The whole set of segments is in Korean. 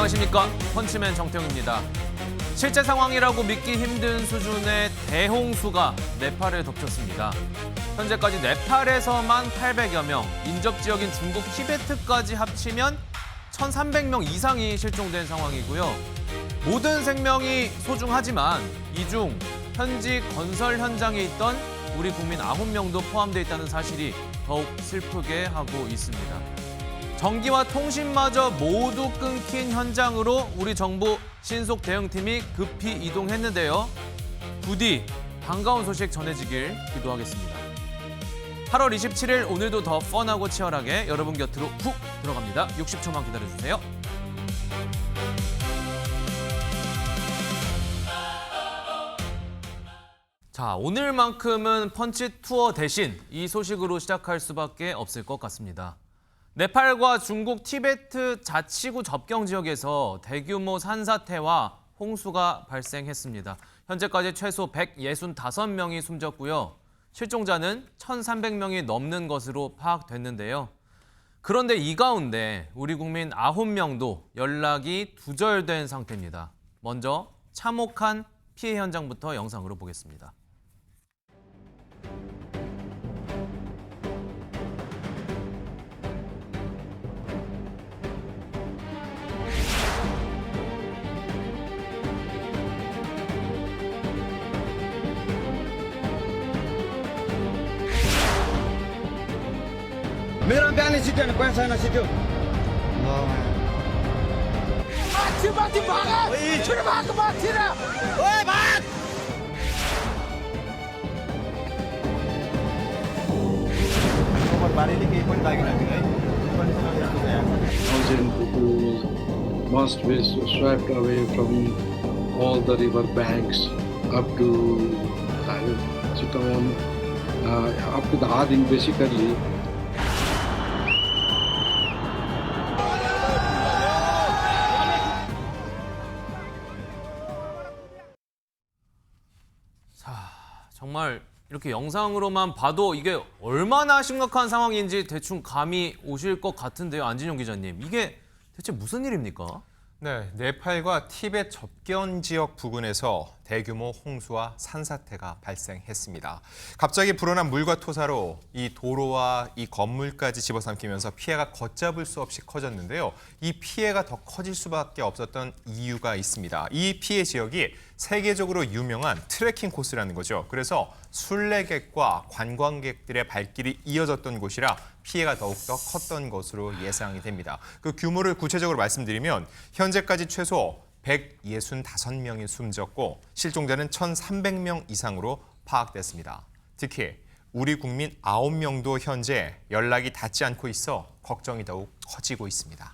안녕하십니까. 펀치맨 정태웅입니다. 실제 상황이라고 믿기 힘든 수준의 대홍수가 네팔을 덮쳤습니다. 현재까지 네팔에서만 800여 명, 인접 지역인 중국 티베트까지 합치면 1,300명 이상이 실종된 상황이고요. 모든 생명이 소중하지만 이 중 현지 건설 현장에 있던 우리 국민 9명도 포함되어 있다는 사실이 더욱 슬프게 하고 있습니다. 전기와 통신마저 모두 끊긴 현장으로 우리 정부 신속 대응팀이 급히 이동했는데요. 부디 반가운 소식 전해지길 기도하겠습니다. 8월 27일 오늘도 더 펀하고 치열하게 여러분 곁으로 훅 들어갑니다. 60초만 기다려주세요. 자, 오늘만큼은 펀치 투어 대신 이 소식으로 시작할 수밖에 없을 것 같습니다. 네팔과 중국 티베트 자치구 접경 지역에서 대규모 산사태와 홍수가 발생했습니다. 현재까지 최소 165명이 숨졌고요. 실종자는 1,300명이 넘는 것으로 파악됐는데요. 그런데 이 가운데 우리 국민 9명도 연락이 두절된 상태입니다. 먼저 참혹한 피해 현장부터 영상으로 보겠습니다. मेरो बिहानै सिट्यो भने कोही छैन सिट्यो माथि भाग छिटो भाग माथि र ओए भाग बारीले केही पनि लागेन है 1,000 people must be swept away from all the river banks up to Chittagong, up to the Hading basically. 정말 이렇게 영상으로만 봐도 이게 얼마나 심각한 상황인지 대충 감이 오실 것 같은데요. 안진용 기자님, 이게 대체 무슨 일입니까? 네, 네팔과 티벳 접경 지역 부근에서 대규모 홍수와 산사태가 발생했습니다. 갑자기 불어난 물과 토사로 이 도로와 이 건물까지 집어삼키면서 피해가 걷잡을 수 없이 커졌는데요. 이 피해가 더 커질 수밖에 없었던 이유가 있습니다. 이 피해 지역이 세계적으로 유명한 트레킹 코스라는 거죠. 그래서 순례객과 관광객들의 발길이 이어졌던 곳이라 피해가 더욱더 컸던 것으로 예상이 됩니다. 그 규모를 구체적으로 말씀드리면 현재까지 최소 165명이 숨졌고 실종자는 1,300명 이상으로 파악됐습니다. 특히 우리 국민 9명도 현재 연락이 닿지 않고 있어 걱정이 더욱 커지고 있습니다.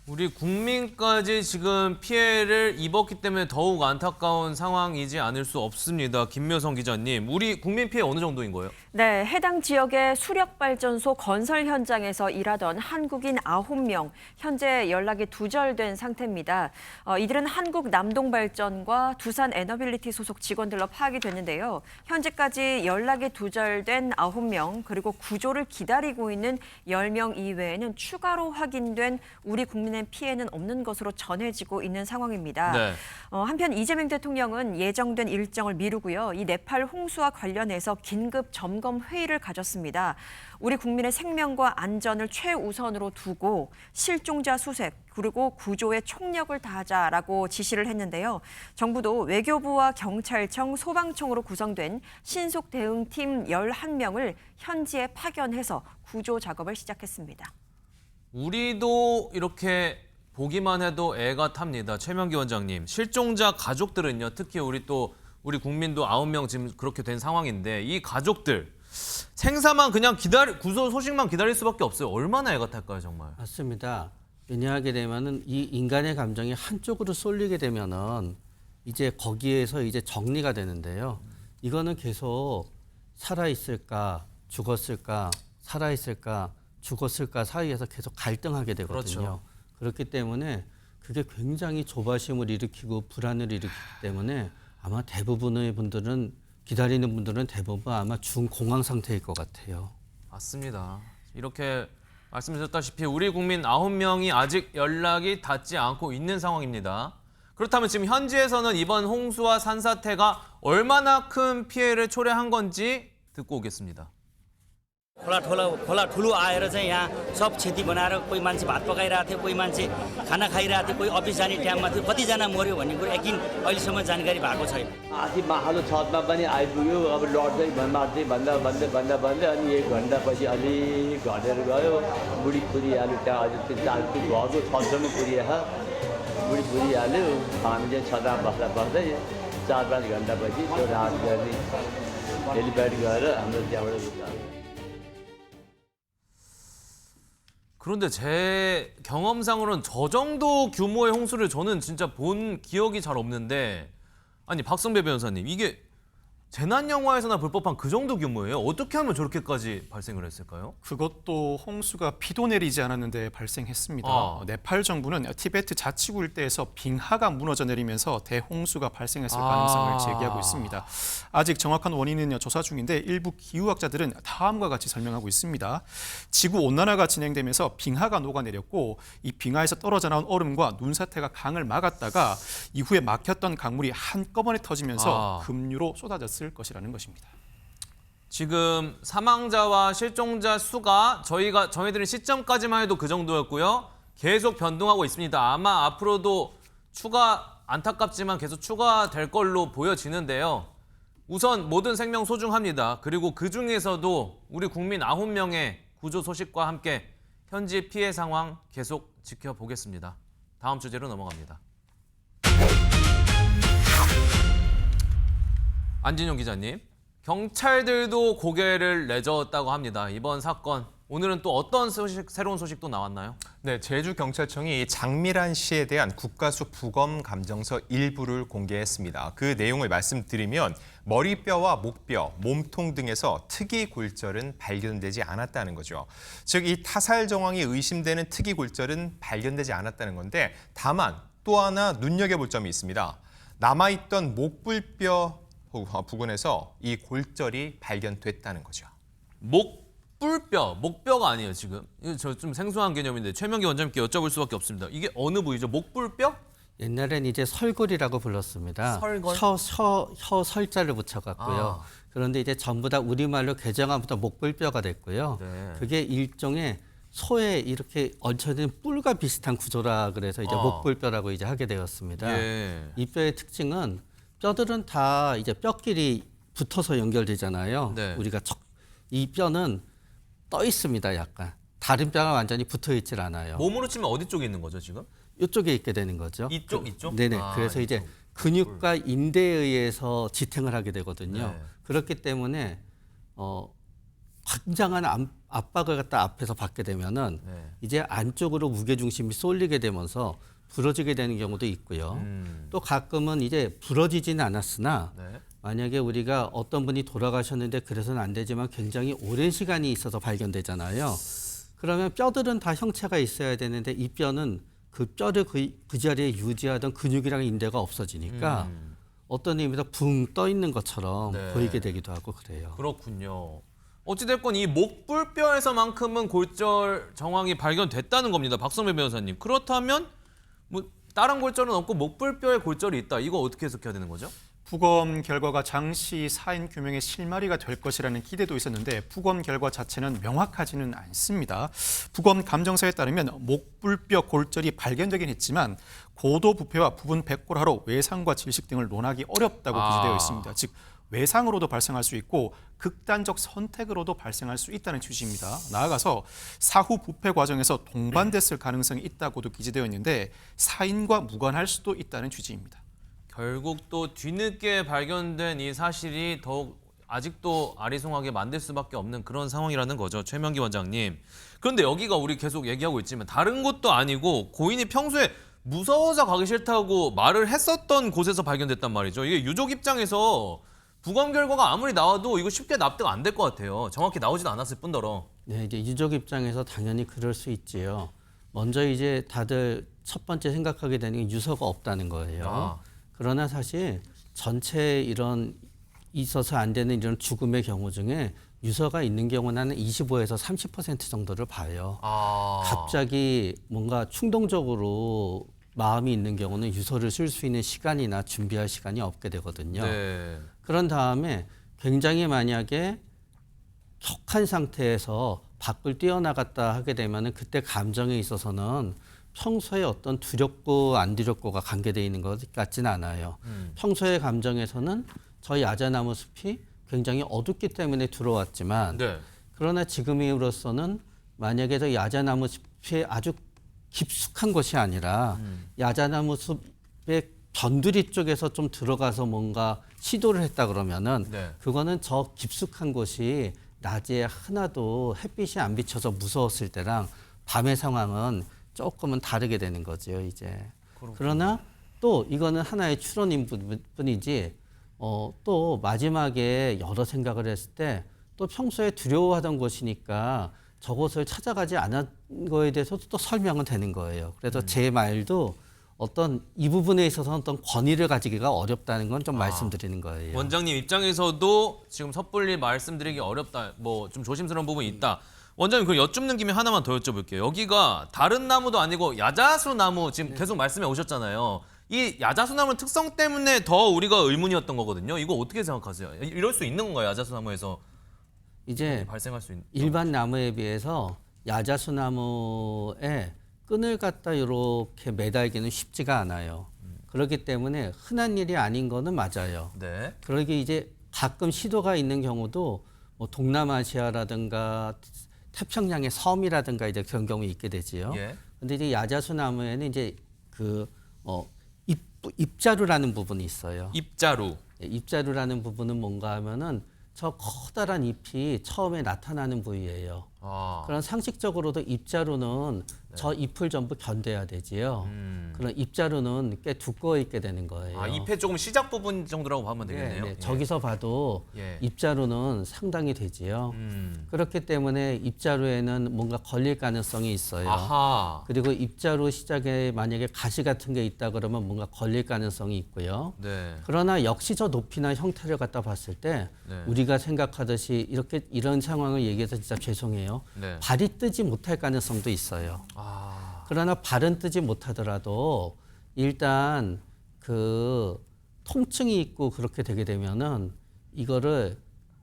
우리 국민까지 지금 피해를 입었기 때문에 더욱 안타까운 상황이지 않을 수 없습니다. 김묘성 기자님, 우리 국민 피해 어느 정도인 거예요? 네, 해당 지역의 수력발전소 건설 현장에서 일하던 한국인 9명, 현재 연락이 두절된 상태입니다. 이들은 한국 남동발전과 두산 에너빌리티 소속 직원들로 파악이 됐는데요. 현재까지 연락이 두절된 9명, 그리고 구조를 기다리고 있는 10명 이외에는 추가로 확인된 우리 국민의 피해는 없는 것으로 전해지고 있는 상황입니다. 네. 한편 이재명 대통령은 예정된 일정을 미루고요. 이 네팔 홍수와 관련해서 긴급 점검 회의를 가졌습니다. 우리 국민의 생명과 안전을 최우선으로 두고 실종자 수색 그리고 구조에 총력을 다하자라고 지시를 했는데요. 정부도 외교부와 경찰청, 소방청으로 구성된 신속 대응팀 11명을 현지에 파견해서 구조 작업을 시작했습니다. 우리도 이렇게 보기만 해도 애가 탑니다. 최명기 원장님, 실종자 가족들은요, 특히 우리 국민도 9명 지금 그렇게 된 상황인데 이 가족들 생사만 그냥 구조 소식만 기다릴 수밖에 없어요. 얼마나 애가 탈까요, 정말? 맞습니다. 왜냐하게 되면은 이 인간의 감정이 한쪽으로 쏠리게 되면은 이제 거기에서 이제 정리가 되는데요. 이거는 계속 살아있을까, 죽었을까, 살아있을까, 죽었을까 사이에서 계속 갈등하게 되거든요. 그렇죠. 그렇기 때문에 그게 굉장히 조바심을 일으키고 불안을 일으키기 때문에 아마 대부분의 분들은 기다리는 분들은 대부분 아마 중공황 상태일 것 같아요. 맞습니다. 이렇게 말씀드렸다시피 우리 국민 9명이 아직 연락이 닿지 않고 있는 상황입니다. 그렇다면 지금 현지에서는 이번 홍수와 산사태가 얼마나 큰 피해를 초래한 건지 듣고 오겠습니다. खोला ठुलो आएर चाहिँ यहाँ सब क्षति बनाएर कोही मान्छे भात पकाइरहेको थियो, कोही मान्छे खाना खाइरहेको थियो, कोही अफिस जाने टाइममा थियो, कतिजना मर्यो भन्ने कुरो यकिन अहिलेसम्म जानकारी भएको छैन। आधी माहालो छतमा पनि आइपुग्यो। अब लड्दै मार्दै भन्दा अनि 1 घन्टापछि अलि घटेर गयो। बुढी पुरिहाल्यो, त्यहाँ अझै त्यो घरको छतसम्म पुरिहाल्यो। बुढी पुरिहाल्यो। हामी चाहिँ छतमा बस्दै 4-5 घन्टापछि त्यो राहत गर्ने हेलिप्याड गएर हाम्रो त्यहाँबाट 그런데 제 경험상으로는 저 정도 규모의 홍수를 저는 진짜 본 기억이 잘 없는데 아니 박성배 변호사님 이게 재난 영화에서나 볼 법한 그 정도 규모예요? 어떻게 하면 저렇게까지 발생을 했을까요? 그것도 홍수가 비도 내리지 않았는데 발생했습니다. 네팔 정부는 티베트 자치구 일대에서 빙하가 무너져 내리면서 대홍수가 발생했을 가능성을 제기하고 있습니다. 아직 정확한 원인은 조사 중인데 일부 기후학자들은 다음과 같이 설명하고 있습니다. 지구 온난화가 진행되면서 빙하가 녹아내렸고 이 빙하에서 떨어져 나온 얼음과 눈사태가 강을 막았다가 이후에 막혔던 강물이 한꺼번에 터지면서 급류로 쏟아졌을 것이라는 것입니다. 지금 사망자와 실종자 수가 저희들은 시점까지만 해도 그 정도였고요. 계속 변동하고 있습니다. 아마 앞으로도 안타깝지만 계속 추가될 걸로 보여지는데요. 우선 모든 생명 소중합니다. 그리고 그중에서도 우리 국민 9명의 구조 소식과 함께 현지 피해 상황 계속 지켜보겠습니다. 다음 주제로 넘어갑니다. 안진용 기자님, 경찰들도 고개를 내저었다고 합니다. 이번 사건, 오늘은 또 어떤 새로운 소식도 나왔나요? 네, 제주경찰청이 장미란 씨에 대한 국가수 부검 감정서 일부를 공개했습니다. 그 내용을 말씀드리면 머리뼈와 목뼈, 몸통 등에서 특이 골절은 발견되지 않았다는 거죠. 즉, 이 타살 정황이 의심되는 특이 골절은 발견되지 않았다는 건데 다만 또 하나 눈여겨볼 점이 있습니다. 남아있던 목불뼈 부근에서 이 골절이 발견됐다는 거죠. 목뼈가 아니에요, 지금. 이거 저 좀 생소한 개념인데 최명기 원장님께 여쭤볼 수밖에 없습니다. 이게 어느 부위죠? 목불뼈? 옛날엔 이제 설골이라고 불렀습니다. 설골? 혀 설자를 붙여갖고요. 그런데 이제 전부 다 우리말로 개정하부터 목불뼈가 됐고요. 네. 그게 일종의 소에 이렇게 얹혀진 뿔과 비슷한 구조라 그래서 이제 목불뼈라고 이제 하게 되었습니다. 예. 이 뼈의 특징은 뼈들은 다 이제 뼈끼리 붙어서 연결되잖아요. 네. 이 뼈는 떠 있습니다, 약간. 다른 뼈가 완전히 붙어 있질 않아요. 몸으로 치면 어디 쪽에 있는 거죠, 지금? 이쪽에 있게 되는 거죠. 이쪽? 네네. 그래서 이쪽. 이제 근육과 인대에 의해서 지탱을 하게 되거든요. 네. 그렇기 때문에 굉장한 압박을 갖다 앞에서 받게 되면은 네. 이제 안쪽으로 무게 중심이 쏠리게 되면서 부러지게 되는 경우도 있고요. 또 가끔은 이제 부러지지는 않았으나 네. 만약에 우리가 어떤 분이 돌아가셨는데 그래서는 안 되지만 굉장히 오랜 시간이 있어서 발견되잖아요. 그러면 뼈들은 다 형체가 있어야 되는데 이 뼈는 그 뼈를 그 자리에 유지하던 근육이랑 인대가 없어지니까 어떤 의미에서 붕 떠 있는 것처럼 네. 보이게 되기도 하고 그래요. 그렇군요. 어찌됐건 이 목불뼈에서만큼은 골절 정황이 발견됐다는 겁니다. 박성배 변호사님. 그렇다면 뭐 다른 골절은 없고 목불뼈에 골절이 있다. 이거 어떻게 해석해야 되는 거죠? 부검 결과가 장씨 사인 규명의 실마리가 될 것이라는 기대도 있었는데 부검 결과 자체는 명확하지는 않습니다. 부검 감정서에 따르면 목불뼈 골절이 발견되긴 했지만 고도 부패와 부분 백골화로 외상과 질식 등을 논하기 어렵다고 기재되어 있습니다. 즉 외상으로도 발생할 수 있고 극단적 선택으로도 발생할 수 있다는 취지입니다. 나아가서 사후 부패 과정에서 동반됐을 가능성이 있다고도 기재되어 있는데 사인과 무관할 수도 있다는 취지입니다. 결국 또 뒤늦게 발견된 이 사실이 더욱 아직도 아리송하게 만들 수밖에 없는 그런 상황이라는 거죠. 최명기 원장님. 그런데 여기가 우리 계속 얘기하고 있지만 다른 곳도 아니고 고인이 평소에 무서워서 가기 싫다고 말을 했었던 곳에서 발견됐단 말이죠. 이게 유족 입장에서 부검 결과가 아무리 나와도 이거 쉽게 납득 안 될 것 같아요. 정확히 나오지도 않았을 뿐더러. 네, 이제 유족 입장에서 당연히 그럴 수 있지요. 먼저 이제 다들 첫 번째 생각하게 되는 게 유서가 없다는 거예요. 그러나 사실 전체 이런 있어서 안 되는 이런 죽음의 경우 중에 유서가 있는 경우는 한 25에서 30% 정도를 봐요. 갑자기 뭔가 충동적으로 마음이 있는 경우는 유서를 쓸 수 있는 시간이나 준비할 시간이 없게 되거든요. 네. 그런 다음에 굉장히 만약에 격한 상태에서 밖을 뛰어나갔다 하게 되면은 그때 감정에 있어서는 평소에 어떤 두렵고 안 두렵고가 관계되어 있는 것 같지는 않아요. 평소의 감정에서는 저 야자나무 숲이 굉장히 어둡기 때문에 들어왔지만 네. 그러나 지금으로서는 만약에 저 야자나무 숲이 아주 깊숙한 곳이 아니라 야자나무 숲의 변두리 쪽에서 좀 들어가서 뭔가 시도를 했다 그러면은 네. 그거는 저 깊숙한 곳이 낮에 하나도 햇빛이 안 비쳐서 무서웠을 때랑 밤의 상황은 조금은 다르게 되는 거죠, 이제. 그러나 또 이거는 하나의 추론인 뿐이지 또 마지막에 여러 생각을 했을 때 또 평소에 두려워하던 곳이니까 저곳을 찾아가지 않은 거에 대해서도 또 설명은 되는 거예요. 그래서 제 말도 어떤 이 부분에 있어서 어떤 권위를 가지기가 어렵다는 건 좀 말씀드리는 거예요. 원장님 입장에서도 지금 섣불리 말씀드리기 어렵다. 뭐 좀 조심스러운 부분이 있다. 원장님 그 여쭙는 김에 하나만 더 여쭤볼게요. 여기가 다른 나무도 아니고 야자수 나무 지금 계속 말씀해 오셨잖아요. 이 야자수 나무 특성 때문에 더 우리가 의문이었던 거거든요. 이거 어떻게 생각하세요? 이럴 수 있는 건가요? 야자수 나무에서 이제 발생할 수 있는 일반 나무에 비해서 야자수 나무에 끈을 갖다 이렇게 매달기는 쉽지가 않아요. 그렇기 때문에 흔한 일이 아닌 거는 맞아요. 네. 그러게 이제 가끔 시도가 있는 경우도 뭐 동남아시아라든가 태평양의 섬이라든가 이제 그런 경우 있게 되지요. 예. 근데 이제 야자수 나무에는 이제 그 잎자루라는 부분이 있어요. 입자루. 예, 잎자루라는 부분은 뭔가 하면은 저 커다란 잎이 처음에 나타나는 부위예요. 그런 상식적으로도 잎자루는 저 잎을 전부 견뎌야 되지요. 그런 잎자루는 꽤 두꺼워 있게 되는 거예요. 잎의 조금 시작 부분 정도라고 보면 되겠네요. 네, 예. 저기서 봐도 예. 잎자루는 상당히 되지요. 그렇기 때문에 잎자루에는 뭔가 걸릴 가능성이 있어요. 아하. 그리고 잎자루 시작에 만약에 가시 같은 게 있다 그러면 뭔가 걸릴 가능성이 있고요. 네. 그러나 역시 저 높이나 형태를 갖다 봤을 때 네. 우리가 생각하듯이 이런 상황을 얘기해서 진짜 죄송해요. 네. 발이 뜨지 못할 가능성도 있어요. 그러나 발은 뜨지 못하더라도 일단 그 통증이 있고 그렇게 되게 되면은 이거를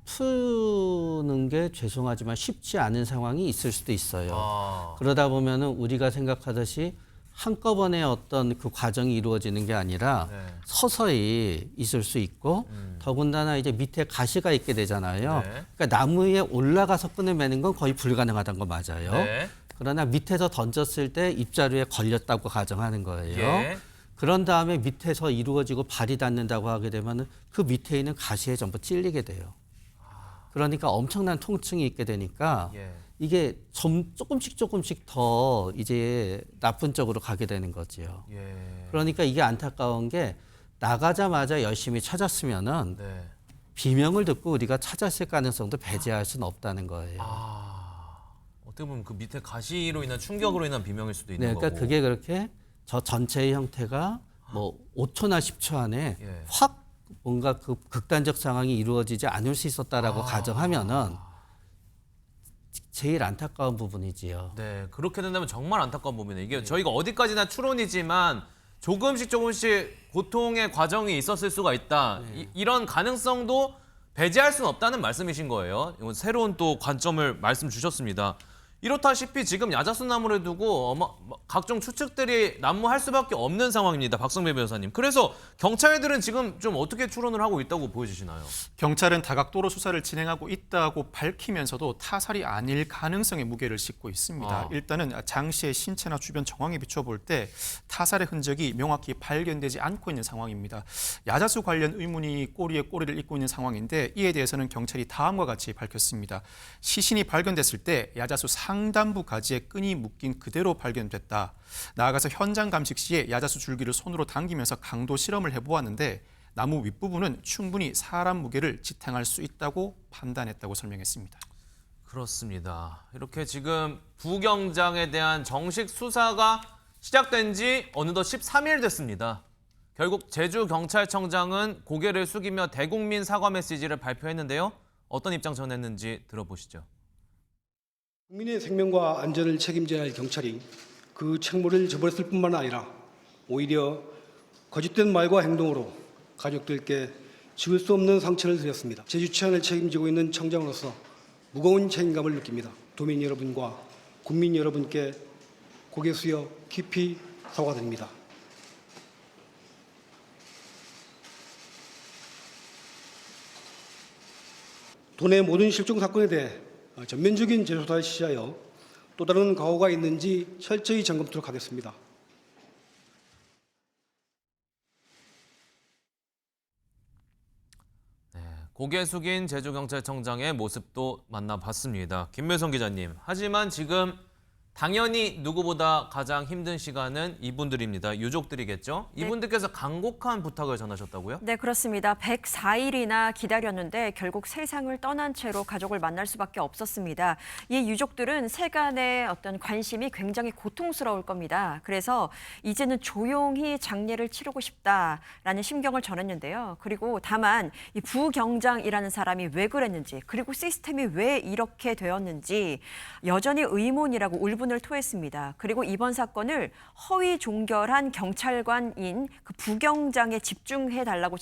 푸는 게 죄송하지만 쉽지 않은 상황이 있을 수도 있어요. 그러다 보면은 우리가 생각하듯이 한꺼번에 어떤 그 과정이 이루어지는 게 아니라 네. 서서히 있을 수 있고 더군다나 이제 밑에 가시가 있게 되잖아요. 네. 그러니까 나무에 올라가서 끈을 매는 건 거의 불가능하다는 거 맞아요. 네. 그러나 밑에서 던졌을 때 잎자루에 걸렸다고 가정하는 거예요. 예. 그런 다음에 밑에서 이루어지고 발이 닿는다고 하게 되면 그 밑에 있는 가시에 전부 찔리게 돼요. 그러니까 엄청난 통증이 있게 되니까 예. 이게 조금씩 더 이제 나쁜 쪽으로 가게 되는 거지요. 예. 그러니까 이게 안타까운 게 나가자마자 열심히 찾았으면은 네. 비명을 듣고 우리가 찾았을 가능성도 배제할 수는 없다는 거예요. 어떻게 보면 그 밑에 가시로 인한 충격으로 인한 비명일 수도 있는 네, 그러니까 거고. 그게 그렇게 저 전체의 형태가 뭐 5초나 10초 안에 예. 확 뭔가 그 극단적 상황이 이루어지지 않을 수 있었다라고 가정하면은 제일 안타까운 부분이지요. 네, 그렇게 된다면 정말 안타까운 부분이에요. 이게 저희가 어디까지나 추론이지만 조금씩 고통의 과정이 있었을 수가 있다. 이런 가능성도 배제할 수는 없다는 말씀이신 거예요. 이건 새로운 또 관점을 말씀 주셨습니다. 이렇다시피 지금 야자수나무를 두고 각종 추측들이 난무할 수밖에 없는 상황입니다. 박성배 변호사님. 그래서 경찰들은 지금 좀 어떻게 추론을 하고 있다고 보여지시나요? 경찰은 다각도로 수사를 진행하고 있다고 밝히면서도 타살이 아닐 가능성에 무게를 싣고 있습니다. 일단은 장 씨의 신체나 주변 정황에 비춰볼 때 타살의 흔적이 명확히 발견되지 않고 있는 상황입니다. 야자수 관련 의문이 꼬리에 꼬리를 잇고 있는 상황인데 이에 대해서는 경찰이 다음과 같이 밝혔습니다. 시신이 발견됐을 때 야자수 상단부 가지에 끈이 묶인 그대로 발견됐다. 나아가서 현장 감식 시에 야자수 줄기를 손으로 당기면서 강도 실험을 해보았는데 나무 윗부분은 충분히 사람 무게를 지탱할 수 있다고 판단했다고 설명했습니다. 그렇습니다. 이렇게 지금 부경장에 대한 정식 수사가 시작된 지 어느덧 13일 됐습니다. 결국 제주경찰청장은 고개를 숙이며 대국민 사과 메시지를 발표했는데요. 어떤 입장 전했는지 들어보시죠. 국민의 생명과 안전을 책임져야 할 경찰이 그 책무를 저버렸을 뿐만 아니라 오히려 거짓된 말과 행동으로 가족들께 지울 수 없는 상처를 드렸습니다. 제주 치안을 책임지고 있는 청장으로서 무거운 책임감을 느낍니다. 도민 여러분과 국민 여러분께 고개 숙여 깊이 사과드립니다. 도내 모든 실종 사건에 대해 전면적인 재조사를 실시하여 또 다른 과오가 있는지 철저히 점검토록 하겠습니다. 고개 숙인 제주경찰청장의 모습도 만나봤습니다. 김묘성 기자님, 하지만 지금 당연히 누구보다 가장 힘든 시간은 이분들입니다. 유족들이겠죠? 네. 이분들께서 간곡한 부탁을 전하셨다고요? 네, 그렇습니다. 104일이나 기다렸는데 결국 세상을 떠난 채로 가족을 만날 수밖에 없었습니다. 이 유족들은 세간의 어떤 관심이 굉장히 고통스러울 겁니다. 그래서 이제는 조용히 장례를 치르고 싶다라는 심경을 전했는데요. 그리고 다만 이 부경장이라는 사람이 왜 그랬는지, 그리고 시스템이 왜 이렇게 되었는지 여전히 의문이라고 울분을 토했습니다. 그리고 이번 사건을 허위 종결한 경찰관인 그 부경장에 집중해달라고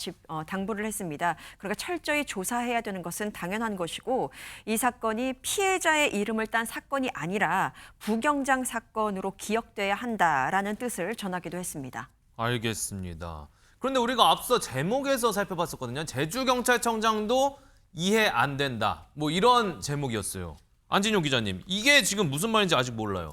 당부를 했습니다. 그러니까 철저히 조사해야 되는 것은 당연한 것이고, 이 사건이 피해자의 이름을 딴 사건이 아니라 부경장 사건으로 기억돼야 한다라는 뜻을 전하기도 했습니다. 알겠습니다. 그런데 우리가 앞서 제목에서 살펴봤었거든요. 제주경찰청장도 이해 안 된다. 뭐 이런 제목이었어요. 안진용 기자님, 이게 지금 무슨 말인지 아직 몰라요.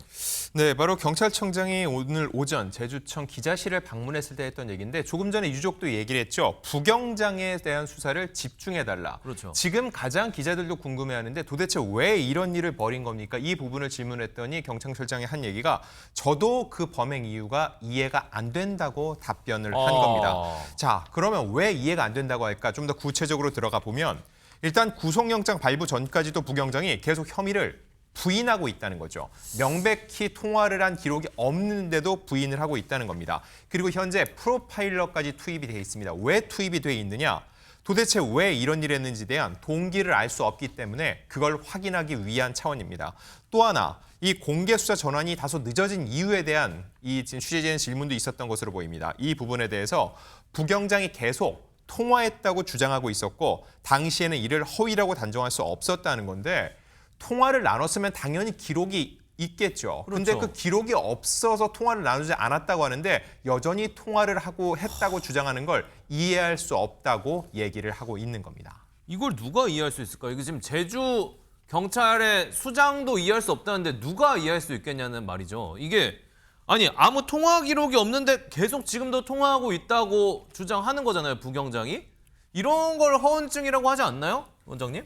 네, 바로 경찰청장이 오늘 오전 제주청 기자실을 방문했을 때 했던 얘기인데 조금 전에 유족도 얘기를 했죠. 부경장에 대한 수사를 집중해달라. 그렇죠. 지금 가장 기자들도 궁금해하는데 도대체 왜 이런 일을 벌인 겁니까? 이 부분을 질문했더니 경찰청장이 한 얘기가 저도 그 범행 이유가 이해가 안 된다고 답변을 한 겁니다. 자, 그러면 왜 이해가 안 된다고 할까? 좀 더 구체적으로 들어가 보면 일단 구속영장 발부 전까지도 부경장이 계속 혐의를 부인하고 있다는 거죠. 명백히 통화를 한 기록이 없는데도 부인을 하고 있다는 겁니다. 그리고 현재 프로파일러까지 투입이 돼 있습니다. 왜 투입이 돼 있느냐? 도대체 왜 이런 일을 했는지에 대한 동기를 알 수 없기 때문에 그걸 확인하기 위한 차원입니다. 또 하나, 이 공개 수사 전환이 다소 늦어진 이유에 대한 이 취재진 질문도 있었던 것으로 보입니다. 이 부분에 대해서 부경장이 계속 통화했다고 주장하고 있었고 당시에는 이를 허위라고 단정할 수 없었다는 건데 통화를 나눴으면 당연히 기록이 있겠죠. 그런데 그렇죠. 그 기록이 없어서 통화를 나누지 않았다고 하는데 여전히 통화를 하고 했다고 주장하는 걸 이해할 수 없다고 얘기를 하고 있는 겁니다. 이걸 누가 이해할 수 있을까요? 이게 지금 제주 경찰의 수장도 이해할 수 없다는데 누가 이해할 수 있겠냐는 말이죠. 이게 아니 아무 통화 기록이 없는데 계속 지금도 통화하고 있다고 주장하는 거잖아요, 부경장이. 이런 걸 허언증이라고 하지 않나요, 원장님?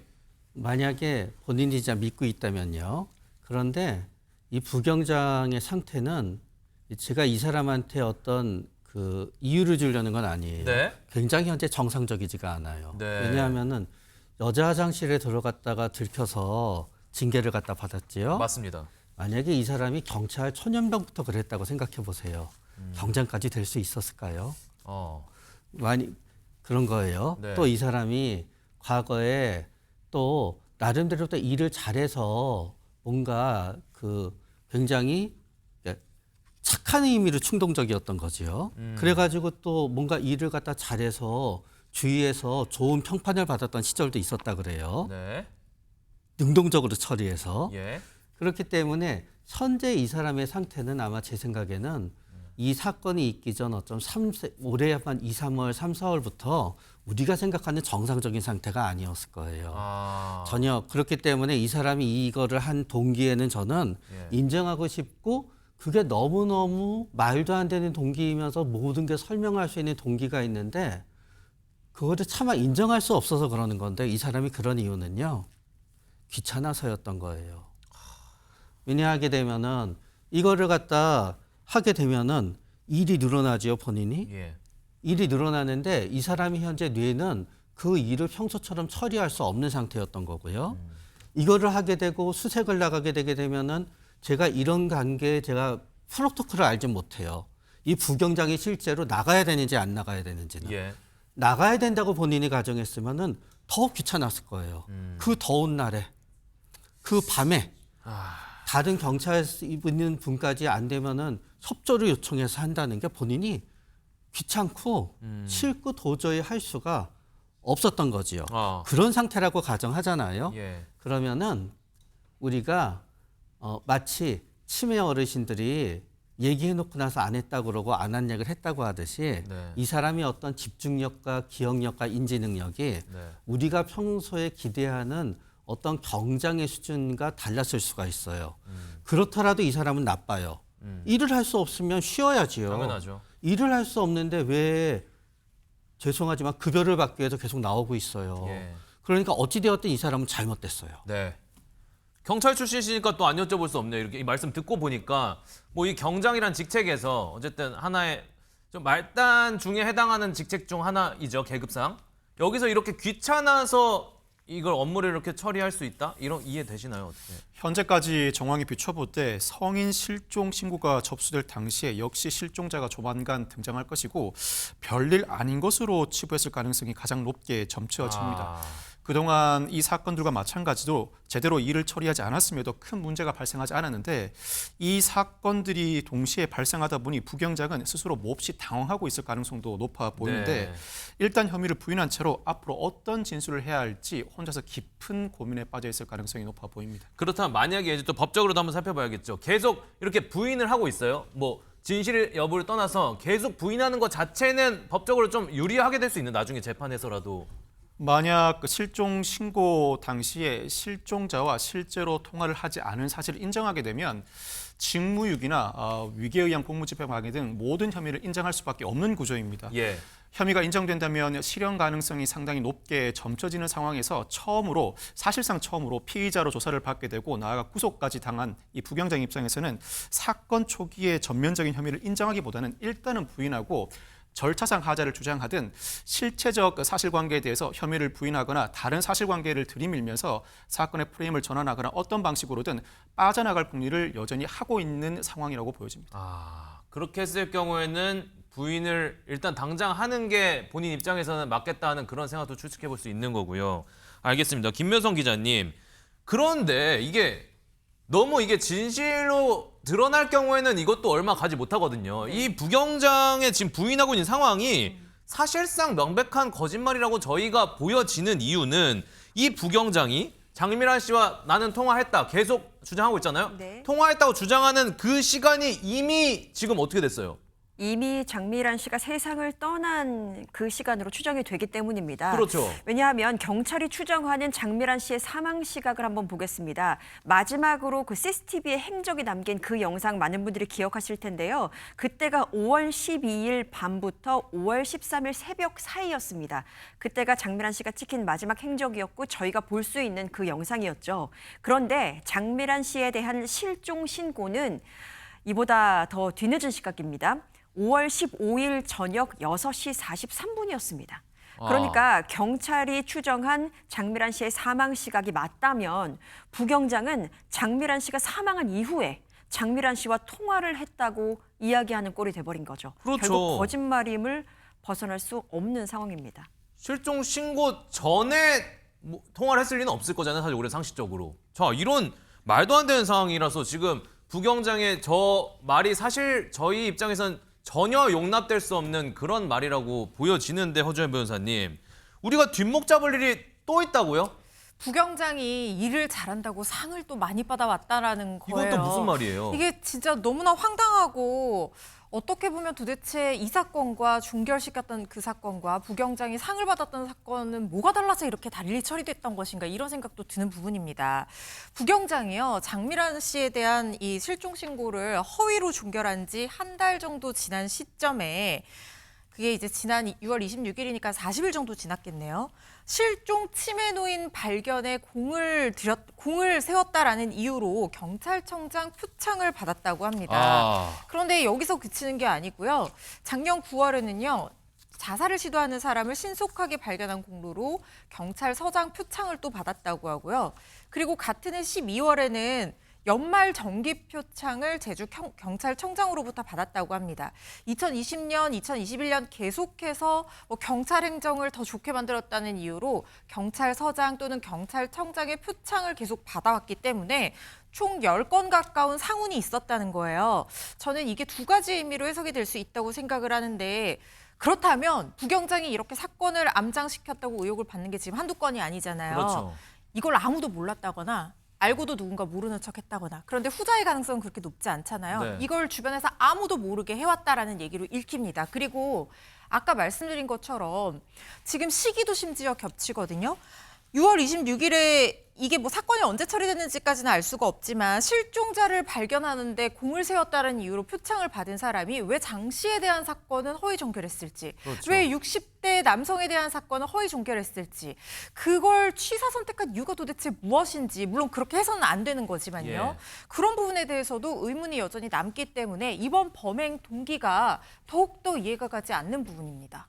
만약에 본인이 진짜 믿고 있다면요. 그런데 이 부경장의 상태는 제가 이 사람한테 어떤 그 이유를 주려는 건 아니에요. 네. 굉장히 현재 정상적이지가 않아요. 네. 왜냐하면은 여자 화장실에 들어갔다가 들켜서 징계를 갖다 받았지요. 맞습니다. 만약에 이 사람이 경찰 초년병부터 그랬다고 생각해 보세요. 경장까지 될 수 있었을까요? 많이 그런 거예요. 네. 또 이 사람이 과거에 또 나름대로 또 일을 잘해서 뭔가 그 굉장히 착한 의미로 충동적이었던 거죠. 그래가지고 또 뭔가 일을 갖다 잘해서 주위에서 좋은 평판을 받았던 시절도 있었다 그래요. 네. 능동적으로 처리해서. 예. 그렇기 때문에 현재 이 사람의 상태는 아마 제 생각에는 이 사건이 있기 전 어쩜 올해 한 2, 3월, 3, 4월부터 우리가 생각하는 정상적인 상태가 아니었을 거예요. 전혀. 그렇기 때문에 이 사람이 이거를 한 동기에는 저는 인정하고 싶고 그게 너무너무 말도 안 되는 동기이면서 모든 게 설명할 수 있는 동기가 있는데 그거를 차마 인정할 수 없어서 그러는 건데 이 사람이 그런 이유는요. 귀찮아서였던 거예요. 왜냐하게 되면은 이거를 갖다 하게 되면은 일이 늘어나지요, 본인이. 예. 일이 늘어나는데 이 사람이 현재 뇌는 그 일을 평소처럼 처리할 수 없는 상태였던 거고요. 이거를 하게 되고 수색을 나가게 되게 되면은 제가 이런 관계에 제가 프로토콜을 알지 못해요. 이 부경장이 실제로 나가야 되는지 안 나가야 되는지는. 예. 나가야 된다고 본인이 가정했으면은 더 귀찮았을 거예요. 그 더운 날에, 그 밤에 다른 경찰 있는 분까지 안 되면은 협조를 요청해서 한다는 게 본인이 귀찮고 싫고 도저히 할 수가 없었던 거지요. 그런 상태라고 가정하잖아요. 예. 그러면은 우리가 마치 치매 어르신들이 얘기해놓고 나서 안 했다고 그러고 안 한 얘기를 했다고 하듯이 네. 이 사람의 어떤 집중력과 기억력과 인지 능력이 네. 우리가 평소에 기대하는 어떤 경장의 수준과 달랐을 수가 있어요. 그렇더라도 이 사람은 나빠요. 일을 할 수 없으면 쉬어야지요. 당연하죠. 일을 할 수 없는데 왜 죄송하지만 급여를 받기 위해서 계속 나오고 있어요. 예. 그러니까 어찌되었든 이 사람은 잘못됐어요. 네. 경찰 출신이시니까 또 안 여쭤볼 수 없네요. 이렇게 이 말씀 듣고 보니까 뭐 이 경장이란 직책에서 어쨌든 하나의 좀 말단 중에 해당하는 직책 중 하나이죠. 계급상. 여기서 이렇게 귀찮아서 이걸 업무를 이렇게 처리할 수 있다? 이런 이해되시나요? 어떻게? 현재까지 정황이 비춰볼 때 성인 실종 신고가 접수될 당시에 역시 실종자가 조만간 등장할 것이고 별일 아닌 것으로 치부했을 가능성이 가장 높게 점쳐집니다. 그동안 이 사건들과 마찬가지로 제대로 일을 처리하지 않았음에도 큰 문제가 발생하지 않았는데 이 사건들이 동시에 발생하다 보니 부경장은 스스로 몹시 당황하고 있을 가능성도 높아 보이는데 네. 일단 혐의를 부인한 채로 앞으로 어떤 진술을 해야 할지 혼자서 깊은 고민에 빠져 있을 가능성이 높아 보입니다. 그렇다면 만약에 이제 또 법적으로도 한번 살펴봐야겠죠. 계속 이렇게 부인을 하고 있어요. 뭐 진실 여부를 떠나서 계속 부인하는 것 자체는 법적으로 좀 유리하게 될 수 있는 나중에 재판에서라도. 만약 실종 신고 당시에 실종자와 실제로 통화를 하지 않은 사실을 인정하게 되면 직무유기나 위계에 의한 공무집행방해 등 모든 혐의를 인정할 수밖에 없는 구조입니다. 예. 혐의가 인정된다면 실형 가능성이 상당히 높게 점쳐지는 상황에서 사실상 처음으로 피의자로 조사를 받게 되고 나아가 구속까지 당한 이 부경장 입장에서는 사건 초기에 전면적인 혐의를 인정하기보다는 일단은 부인하고 절차상 하자를 주장하든 실체적 사실관계에 대해서 혐의를 부인하거나 다른 사실관계를 들이밀면서 사건의 프레임을 전환하거나 어떤 방식으로든 빠져나갈 궁리를 여전히 하고 있는 상황이라고 보여집니다. 그렇게 했을 경우에는 부인을 일단 당장 하는 게 본인 입장에서는 맞겠다는 그런 생각도 추측해 볼 수 있는 거고요. 알겠습니다. 김묘성 기자님. 그런데 이게 너무 이게 진실로 드러날 경우에는 이것도 얼마 가지 못하거든요. 이 부경장의 지금 부인하고 있는 상황이 사실상 명백한 거짓말이라고 저희가 보여지는 이유는 이 부경장이 장미란 씨와 나는 통화했다 계속 주장하고 있잖아요. 네. 통화했다고 주장하는 그 시간이 이미 지금 어떻게 됐어요? 이미 장미란 씨가 세상을 떠난 그 시간으로 추정이 되기 때문입니다. 그렇죠. 왜냐하면 경찰이 추정하는 장미란 씨의 사망 시각을 한번 보겠습니다. 마지막으로 그 CCTV에 행적이 남긴 그 영상 많은 분들이 기억하실 텐데요. 그때가 5월 12일 밤부터 5월 13일 새벽 사이였습니다. 그때가 장미란 씨가 찍힌 마지막 행적이었고 저희가 볼 수 있는 그 영상이었죠. 그런데 장미란 씨에 대한 실종 신고는 이보다 더 뒤늦은 시각입니다. 5월 15일 저녁 6시 43분이었습니다. 그러니까 경찰이 추정한 장미란 씨의 사망 시각이 맞다면 부경장은 장미란 씨가 사망한 이후에 장미란 씨와 통화를 했다고 이야기하는 꼴이 돼버린 거죠. 그렇죠. 결국 거짓말임을 벗어날 수 없는 상황입니다. 실종 신고 전에 뭐 통화를 했을 리는 없을 거잖아요. 사실 우리 상식적으로. 자, 이런 말도 안 되는 상황이라서 지금 부경장의 저 말이 사실 저희 입장에선 전혀 용납될 수 없는 그런 말이라고 보여지는데 허주현 변호사님. 우리가 뒷목 잡을 일이 또 있다고요? 부경장이 일을 잘한다고 상을 또 많이 받아왔다라는 거예요. 이건 또 무슨 말이에요? 이게 진짜 너무나 황당하고 어떻게 보면 도대체 이 사건과 중결시켰던 그 사건과 부경장이 상을 받았던 사건은 뭐가 달라서 이렇게 달리 처리됐던 것인가 이런 생각도 드는 부분입니다. 부경장이요. 장미란 씨에 대한 이 실종 신고를 허위로 종결한 지 한 달 정도 지난 시점에 그게 이제 지난 6월 26일이니까 40일 정도 지났겠네요. 실종 치매 노인 발견에 공을 세웠다라는 이유로 경찰청장 표창을 받았다고 합니다. 그런데 여기서 그치는 게 아니고요. 작년 9월에는요. 자살을 시도하는 사람을 신속하게 발견한 공로로 경찰서장 표창을 또 받았다고 하고요. 그리고 같은 해 12월에는 연말 정기 표창을 제주 경찰청장으로부터 받았다고 합니다. 2020년, 2021년 계속해서 경찰 행정을 더 좋게 만들었다는 이유로 경찰서장 또는 경찰청장의 표창을 계속 받아왔기 때문에 총 10건 가까운 상훈이 있었다는 거예요. 저는 이게 두 가지 의미로 해석이 될 수 있다고 생각을 하는데, 그렇다면 부경장이 이렇게 사건을 암장시켰다고 의혹을 받는 게 지금 한두 건이 아니잖아요. 그렇죠. 이걸 아무도 몰랐다거나 알고도 누군가 모르는 척했다거나, 그런데 후자의 가능성은 그렇게 높지 않잖아요. 네. 이걸 주변에서 아무도 모르게 해왔다라는 얘기로 읽힙니다. 그리고 아까 말씀드린 것처럼 지금 시기도 심지어 겹치거든요. 6월 26일에 이게 뭐 사건이 언제 처리됐는지까지는 알 수가 없지만 실종자를 발견하는데 공을 세웠다는 이유로 표창을 받은 사람이 왜 장 씨에 대한 사건은 허위 종결했을지, 그렇죠. 왜 60대 남성에 대한 사건은 허위 종결했을지, 그걸 취사 선택한 이유가 도대체 무엇인지, 물론 그렇게 해서는 안 되는 거지만요. 예. 그런 부분에 대해서도 의문이 여전히 남기 때문에 이번 범행 동기가 더욱더 이해가 가지 않는 부분입니다.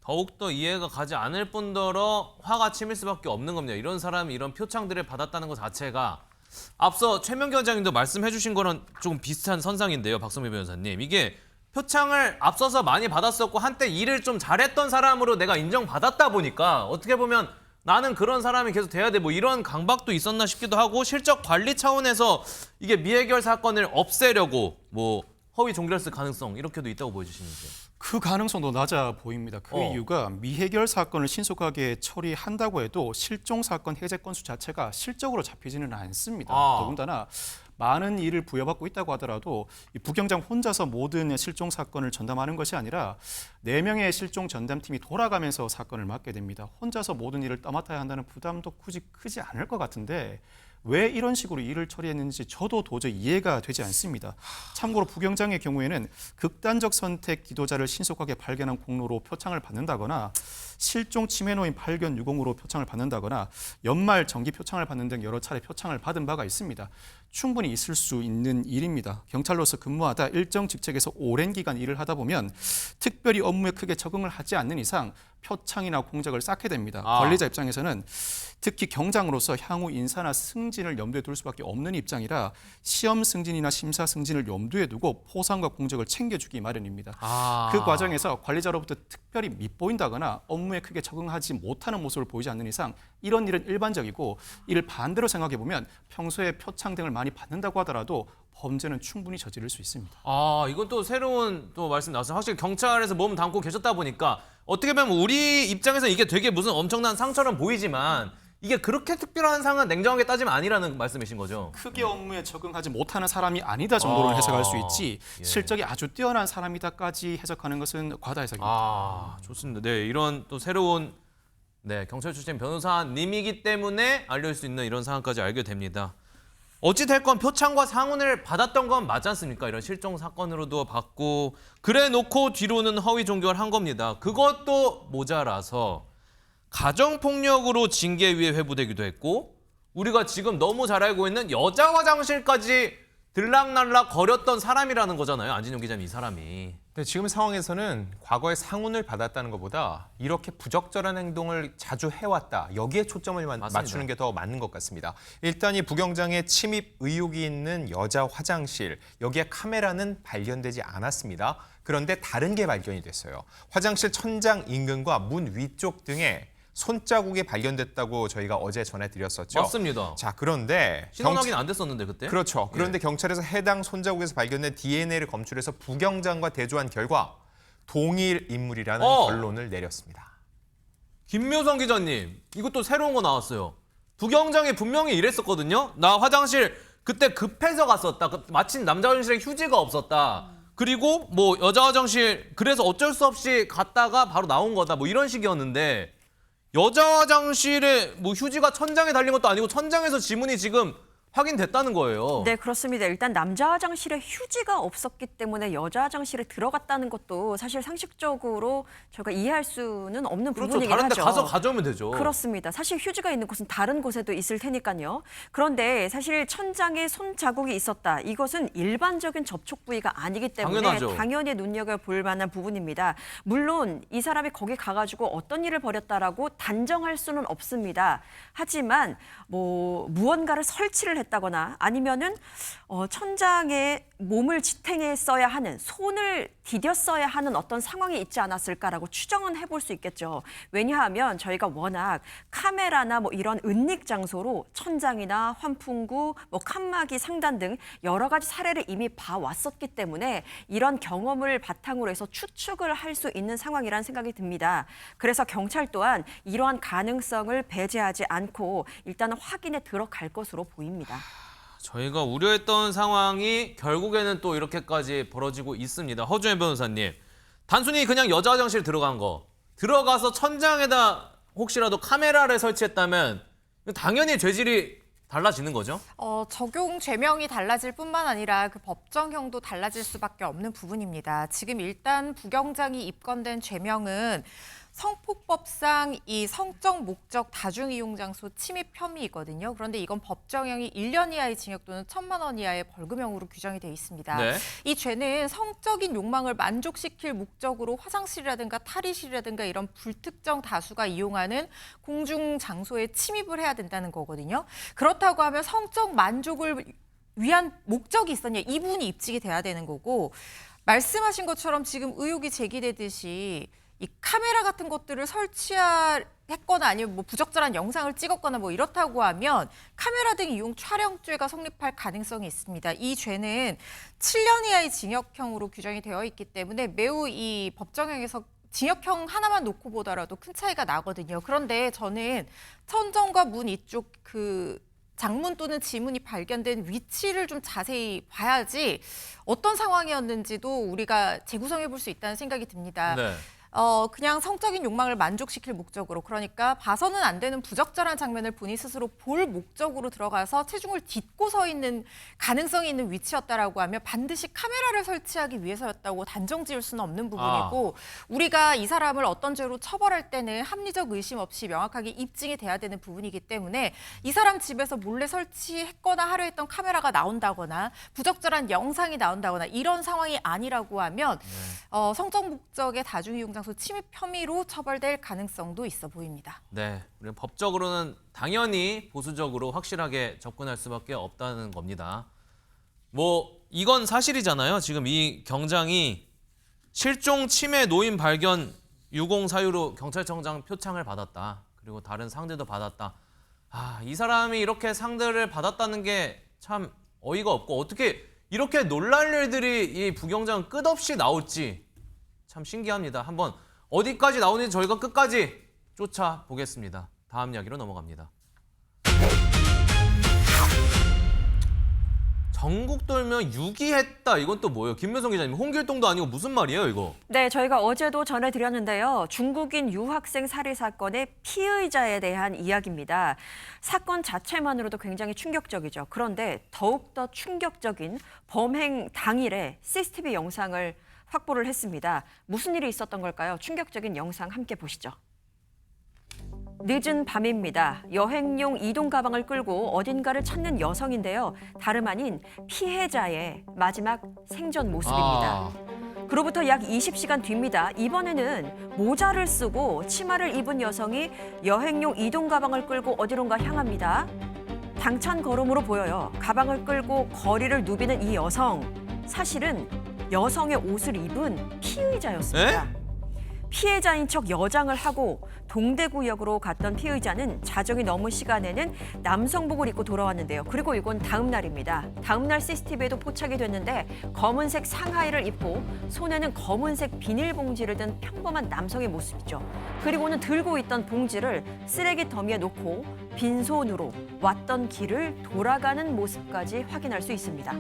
더욱더 이해가 가지 않을 뿐더러 화가 치밀 수밖에 없는 겁니다. 이런 사람이 이런 표창들을 받았다는 것 자체가 앞서 최명기 원장님도 말씀해 주신 거랑 좀 비슷한 선상인데요. 박성미 변호사님. 이게 표창을 앞서서 많이 받았었고 한때 일을 좀 잘했던 사람으로 내가 인정받았다 보니까 어떻게 보면 나는 그런 사람이 계속 돼야 돼. 뭐 이런 강박도 있었나 싶기도 하고, 실적 관리 차원에서 이게 미해결 사건을 없애려고 뭐 허위 종결했을 가능성 이렇게도 있다고 보여주시는지. 그 가능성도 낮아 보입니다. 그 이유가 미해결 사건을 신속하게 처리한다고 해도 실종 사건 해제 건수 자체가 실적으로 잡히지는 않습니다. 더군다나 많은 일을 부여받고 있다고 하더라도 이 부경장 혼자서 모든 실종 사건을 전담하는 것이 아니라 4명의 실종 전담팀이 돌아가면서 사건을 맡게 됩니다. 혼자서 모든 일을 떠맡아야 한다는 부담도 굳이 크지 않을 것 같은데 왜 이런 식으로 일을 처리했는지 저도 도저히 이해가 되지 않습니다. 참고로 부경장의 경우에는 극단적 선택 기도자를 신속하게 발견한 공로로 표창을 받는다거나 실종 치매노인 발견 유공으로 표창을 받는다거나 연말 정기 표창을 받는 등 여러 차례 표창을 받은 바가 있습니다. 충분히 있을 수 있는 일입니다. 경찰로서 근무하다 일정 직책에서 오랜 기간 일을 하다 보면 특별히 업무에 크게 적응을 하지 않는 이상 표창이나 공적을 쌓게 됩니다. 관리자 입장에서는 특히 경장으로서 향후 인사나 승진을 염두에 둘 수밖에 없는 입장이라 시험 승진이나 심사 승진을 염두에 두고 포상과 공적을 챙겨주기 마련입니다. 그 과정에서 관리자로부터 특별히 밉보인다거나 업무에 크게 적응하지 못하는 모습을 보이지 않는 이상 이런 일은 일반적이고, 이를 반대로 생각해보면 평소에 표창 등을 많이 받는다고 하더라도 범죄는 충분히 저지를 수 있습니다. 이건 또 새로운 또 말씀 나왔어요. 확실히 경찰에서 몸 담고 계셨다 보니까 어떻게 보면 우리 입장에서 이게 되게 무슨 엄청난 상처럼 보이지만 이게 그렇게 특별한 상은 냉정하게 따지면 아니라는 말씀이신 거죠? 크게 업무에 적응하지 못하는 사람이 아니다 정도로 해석할 수 있지 실적이 아주 뛰어난 사람이다까지 해석하는 것은 과다 해석입니다. 좋습니다. 네, 이런 또 새로운 경찰 출신 변호사님이기 때문에 알릴 수 있는 이런 상황까지 알게 됩니다. 어찌됐건 표창과 상훈을 받았던 건 맞지 않습니까? 이런 실종 사건으로도 받고 그래 놓고 뒤로는 허위 종결한 겁니다. 그것도 모자라서 가정폭력으로 징계위에 회부되기도 했고, 우리가 지금 너무 잘 알고 있는 여자 화장실까지 들락날락 거렸던 사람이라는 거잖아요. 안진용 기자님, 이 사람이. 네, 지금 상황에서는 과거에 상훈을 받았다는 것보다 이렇게 부적절한 행동을 자주 해왔다. 여기에 초점을 맞추는 게 더 맞는 것 같습니다. 일단 이 부경장의 침입 의혹이 있는 여자 화장실, 여기에 카메라는 발견되지 않았습니다. 그런데 다른 게 발견이 됐어요. 화장실 천장 인근과 문 위쪽 등에 손자국이 발견됐다고 저희가 어제 전해드렸었죠. 맞습니다. 자, 그런데 신원 확인 안 됐었는데 그때? 그렇죠. 그런데 경찰에서 해당 손자국에서 발견된 DNA를 검출해서 부경장과 대조한 결과 동일 인물이라는 결론을 내렸습니다. 김묘성 기자님, 이것도 새로운 거 나왔어요. 부경장이 분명히 이랬었거든요. 나 화장실 그때 급해서 갔었다. 마침 남자 화장실에 휴지가 없었다. 그리고 뭐 여자 화장실 그래서 어쩔 수 없이 갔다가 바로 나온 거다. 뭐 이런 식이었는데 여자 화장실에 뭐 휴지가 천장에 달린 것도 아니고 천장에서 지문이 지금 확인됐다는 거예요. 네, 그렇습니다. 일단 남자 화장실에 휴지가 없었기 때문에 여자 화장실에 들어갔다는 것도 사실 상식적으로 저희가 이해할 수는 없는 부분이긴 다른 데 하죠. 가서 가져오면 되죠. 그렇습니다. 사실 휴지가 있는 곳은 다른 곳에도 있을 테니까요. 그런데 사실 천장에 손자국이 있었다. 이것은 일반적인 접촉 부위가 아니기 때문에 당연하죠. 당연히 눈여겨볼 만한 부분입니다. 물론 이 사람이 거기 가가지고 어떤 일을 벌였다라고 단정할 수는 없습니다. 하지만 뭐 무언가를 설치를 했다. 했다거나 아니면은 천장에 몸을 지탱했어야 하는, 손을 디뎠어야 하는 어떤 상황이 있지 않았을까라고 추정은 해볼 수 있겠죠. 왜냐하면 저희가 워낙 카메라나 뭐 이런 은닉 장소로 천장이나 환풍구, 뭐 칸막이 상단 등 여러 가지 사례를 이미 봐왔었기 때문에 이런 경험을 바탕으로 해서 추측을 할 수 있는 상황이라는 생각이 듭니다. 그래서 경찰 또한 이러한 가능성을 배제하지 않고 일단은 확인에 들어갈 것으로 보입니다. 저희가 우려했던 상황이 결국에는 또 이렇게까지 벌어지고 있습니다. 허준현 변호사님, 단순히 그냥 여자 화장실 들어간 거, 들어가서 천장에다 혹시라도 카메라를 설치했다면 당연히 죄질이 달라지는 거죠? 적용 죄명이 달라질 뿐만 아니라 그 법정형도 달라질 수밖에 없는 부분입니다. 지금 일단 부경장이 입건된 죄명은 성폭법상 이 성적 목적 다중이용장소 침입 혐의이거든요. 그런데 이건 법정형이 1년 이하의 징역 또는 1,000만 원 이하의 벌금형으로 규정이 돼 있습니다. 네. 이 죄는 성적인 욕망을 만족시킬 목적으로 화장실이라든가 탈의실이라든가 이런 불특정 다수가 이용하는 공중 장소에 침입을 해야 된다는 거거든요. 그렇다고 하면 성적 만족을 위한 목적이 있었냐, 이 부분이 입증이 돼야 되는 거고, 말씀하신 것처럼 지금 의혹이 제기되듯이 이 카메라 같은 것들을 설치했거나 아니면 뭐 부적절한 영상을 찍었거나 뭐 이렇다고 하면 카메라 등 이용 촬영죄가 성립할 가능성이 있습니다. 이 죄는 7년 이하의 징역형으로 규정이 되어 있기 때문에 매우 이 법정형에서 징역형 하나만 놓고 보더라도 큰 차이가 나거든요. 그런데 저는 천정과 문 이쪽 그 장문 또는 지문이 발견된 위치를 좀 자세히 봐야지 어떤 상황이었는지도 우리가 재구성해 볼 수 있다는 생각이 듭니다. 네. 그냥 성적인 욕망을 만족시킬 목적으로, 그러니까 봐서는 안 되는 부적절한 장면을 본인 스스로 볼 목적으로 들어가서 체중을 딛고 서 있는 가능성이 있는 위치였다라고 하면 반드시 카메라를 설치하기 위해서였다고 단정 지을 수는 없는 부분이고, 우리가 이 사람을 어떤 죄로 처벌할 때는 합리적 의심 없이 명확하게 입증이 돼야 되는 부분이기 때문에 이 사람 집에서 몰래 설치했거나 하려 했던 카메라가 나온다거나 부적절한 영상이 나온다거나 이런 상황이 아니라고 하면 성적 목적의 다중이용장소 침입 혐의로 처벌될 가능성도 있어 보입니다. 네, 우리는 법적으로는 당연히 보수적으로 확실하게 접근할 수밖에 없다는 겁니다. 뭐 이건 사실이잖아요. 지금 이 경장이 실종 치매 노인 발견 유공 사유로 경찰청장 표창을 받았다. 그리고 다른 상들도 받았다. 이 사람이 이렇게 상들을 받았다는 게 참 어이가 없고, 어떻게 이렇게 놀랄 일들이 이 부경장 끝없이 나올지 참 신기합니다. 한번 어디까지 나오는지 저희가 끝까지 쫓아보겠습니다. 다음 이야기로 넘어갑니다. 전국 돌면 유기했다. 이건 또 뭐예요? 김묘성 기자님, 홍길동도 아니고 무슨 말이에요, 이거? 네, 저희가 어제도 전해드렸는데요. 중국인 유학생 살해 사건의 피의자에 대한 이야기입니다. 사건 자체만으로도 굉장히 충격적이죠. 그런데 더욱더 충격적인 범행 당일에 CCTV 영상을 확보를 했습니다. 무슨 일이 있었던 걸까요? 충격적인 영상 함께 보시죠. 늦은 밤입니다. 여행용 이동 가방을 끌고 어딘가를 찾는 여성인데요. 다름 아닌 피해자의 마지막 생전 모습입니다. 그로부터 약 20시간 뒤입니다. 이번에는 모자를 쓰고 치마를 입은 여성이 여행용 이동 가방을 끌고 어디론가 향합니다. 당찬 걸음으로 보여요. 가방을 끌고 거리를 누비는 이 여성. 사실은 여성의 옷을 입은 피의자였습니다. 피해자인 척 여장을 하고 동대구역으로 갔던 피의자는 자정이 넘은 시간에는 남성복을 입고 돌아왔는데요. 그리고 이건 다음 날입니다. 다음 날 CCTV에도 포착이 됐는데 검은색 상하이를 입고 손에는 검은색 비닐봉지를 든 평범한 남성의 모습이죠. 그리고는 들고 있던 봉지를 쓰레기 더미에 놓고 빈손으로 왔던 길을 돌아가는 모습까지 확인할 수 있습니다.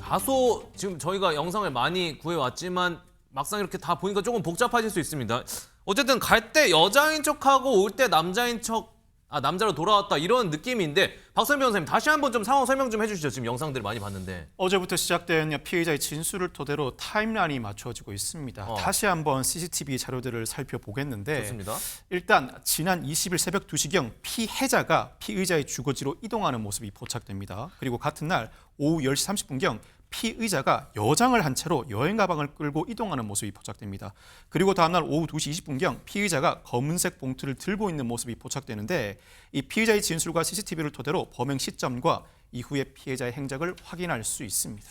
다소 지금 저희가 영상을 많이 구해왔지만 막상 이렇게 다 보니까 조금 복잡하실 수 있습니다. 어쨌든 갈 때 여자인 척하고 올 때 남자인 척, 남자로 돌아왔다 이런 느낌인데, 박선 변호사님 다시 한번 좀 상황 설명 좀 해주시죠. 지금 영상들을 많이 봤는데. 어제부터 시작된 피의자의 진술을 토대로 타임라인이 맞춰지고 있습니다. 다시 한번 CCTV 자료들을 살펴보겠는데, 좋습니다. 일단 지난 20일 새벽 2시경 피해자가 피의자의 주거지로 이동하는 모습이 포착됩니다. 그리고 같은 날 오후 10시 30분경 피의자가 여장을 한 채로 여행 가방을 끌고 이동하는 모습이 포착됩니다. 그리고 다음날 오후 2시 20분경 피의자가 검은색 봉투를 들고 있는 모습이 포착되는데 이 피의자의 진술과 CCTV를 토대로 범행 시점과 이후의 피해자의 행적을 확인할 수 있습니다.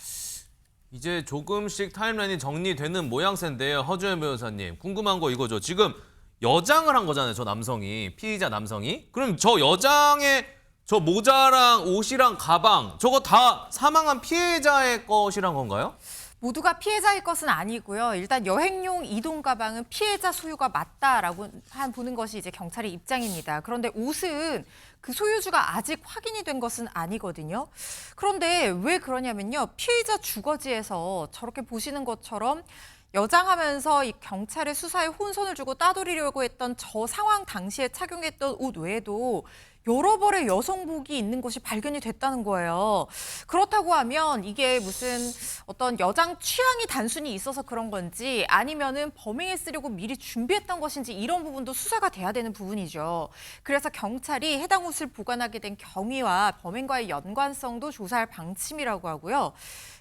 이제 조금씩 타임라인이 정리되는 모양새인데요. 허주현 변호사님, 궁금한 거 이거죠. 지금 여장을 한 거잖아요, 저 남성이. 피의자 남성이. 그럼 저 여장의 저 모자랑 옷이랑 가방, 저거 다 사망한 피해자의 것이란 건가요? 모두가 피해자의 것은 아니고요. 일단 여행용 이동 가방은 피해자 소유가 맞다라고 보는 것이 이제 경찰의 입장입니다. 그런데 옷은 그 소유주가 아직 확인이 된 것은 아니거든요. 그런데 왜 그러냐면요. 피의자 주거지에서 저렇게 보시는 것처럼 여장하면서 이 경찰의 수사에 혼선을 주고 따돌리려고 했던 저 상황 당시에 착용했던 옷 외에도 여러 벌의 여성복이 있는 것이 발견이 됐다는 거예요. 그렇다고 하면 이게 무슨 어떤 여장 취향이 단순히 있어서 그런 건지 아니면은 범행에 쓰려고 미리 준비했던 것인지 이런 부분도 수사가 돼야 되는 부분이죠. 그래서 경찰이 해당 옷을 보관하게 된 경위와 범행과의 연관성도 조사할 방침이라고 하고요.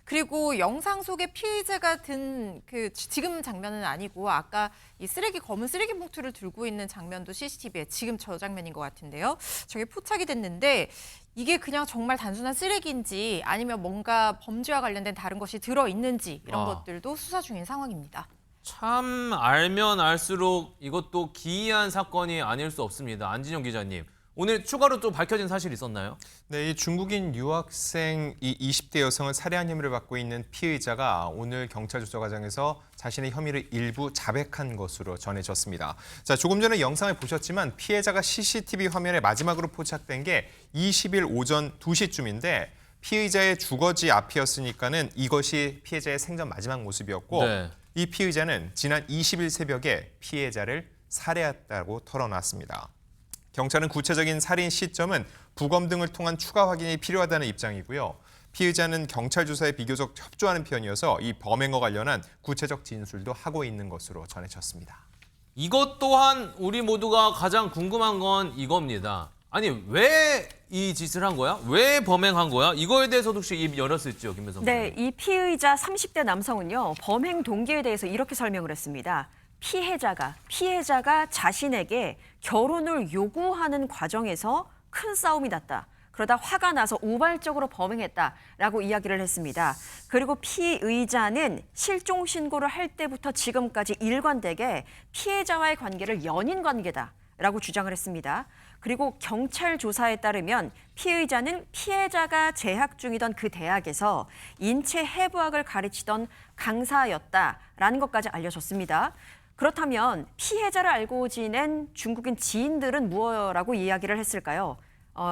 그리고 영상 속에 피의자가 든 지금 장면은 아니고 아까 이 검은 쓰레기 봉투를 들고 있는 장면도 CCTV에 지금 저 장면인 것 같은데요. 저게 포착이 됐는데 이게 그냥 정말 단순한 쓰레기인지 아니면 뭔가 범죄와 관련된 다른 것이 들어있는지 이런 것들도 수사 중인 상황입니다. 참 알면 알수록 이것도 기이한 사건이 아닐 수 없습니다. 안진영 기자님, 오늘 추가로 또 밝혀진 사실이 있었나요? 네, 이 중국인 유학생 이 20대 여성을 살해한 혐의를 받고 있는 피의자가 오늘 경찰 조사 과정에서 자신의 혐의를 일부 자백한 것으로 전해졌습니다. 자, 조금 전에 영상을 보셨지만 피해자가 CCTV 화면에 마지막으로 포착된 게 20일 오전 2시쯤인데 피의자의 주거지 앞이었으니까는 이것이 피해자의 생전 마지막 모습이었고 네. 이 피의자는 지난 20일 새벽에 피해자를 살해했다고 털어놨습니다. 경찰은 구체적인 살인 시점은 부검 등을 통한 추가 확인이 필요하다는 입장이고요. 피의자는 경찰 조사에 비교적 협조하는 편이어서 이 범행과 관련한 구체적 진술도 하고 있는 것으로 전해졌습니다. 이것 또한 우리 모두가 가장 궁금한 건 이겁니다. 아니, 왜 이 짓을 한 거야? 왜 범행한 거야? 이거에 대해서도 혹시 입 열었을지요, 김 변호사님? 네, 이 피의자 30대 남성은요. 범행 동기에 대해서 이렇게 설명을 했습니다. 피해자가 자신에게 결혼을 요구하는 과정에서 큰 싸움이 났다. 그러다 화가 나서 우발적으로 범행했다라고 이야기를 했습니다. 그리고 피의자는 실종 신고를 할 때부터 지금까지 일관되게 피해자와의 관계를 연인 관계다라고 주장을 했습니다. 그리고 경찰 조사에 따르면 피의자는 피해자가 재학 중이던 그 대학에서 인체 해부학을 가르치던 강사였다라는 것까지 알려졌습니다. 그렇다면 피해자를 알고 지낸 중국인 지인들은 무엇이라고 이야기를 했을까요?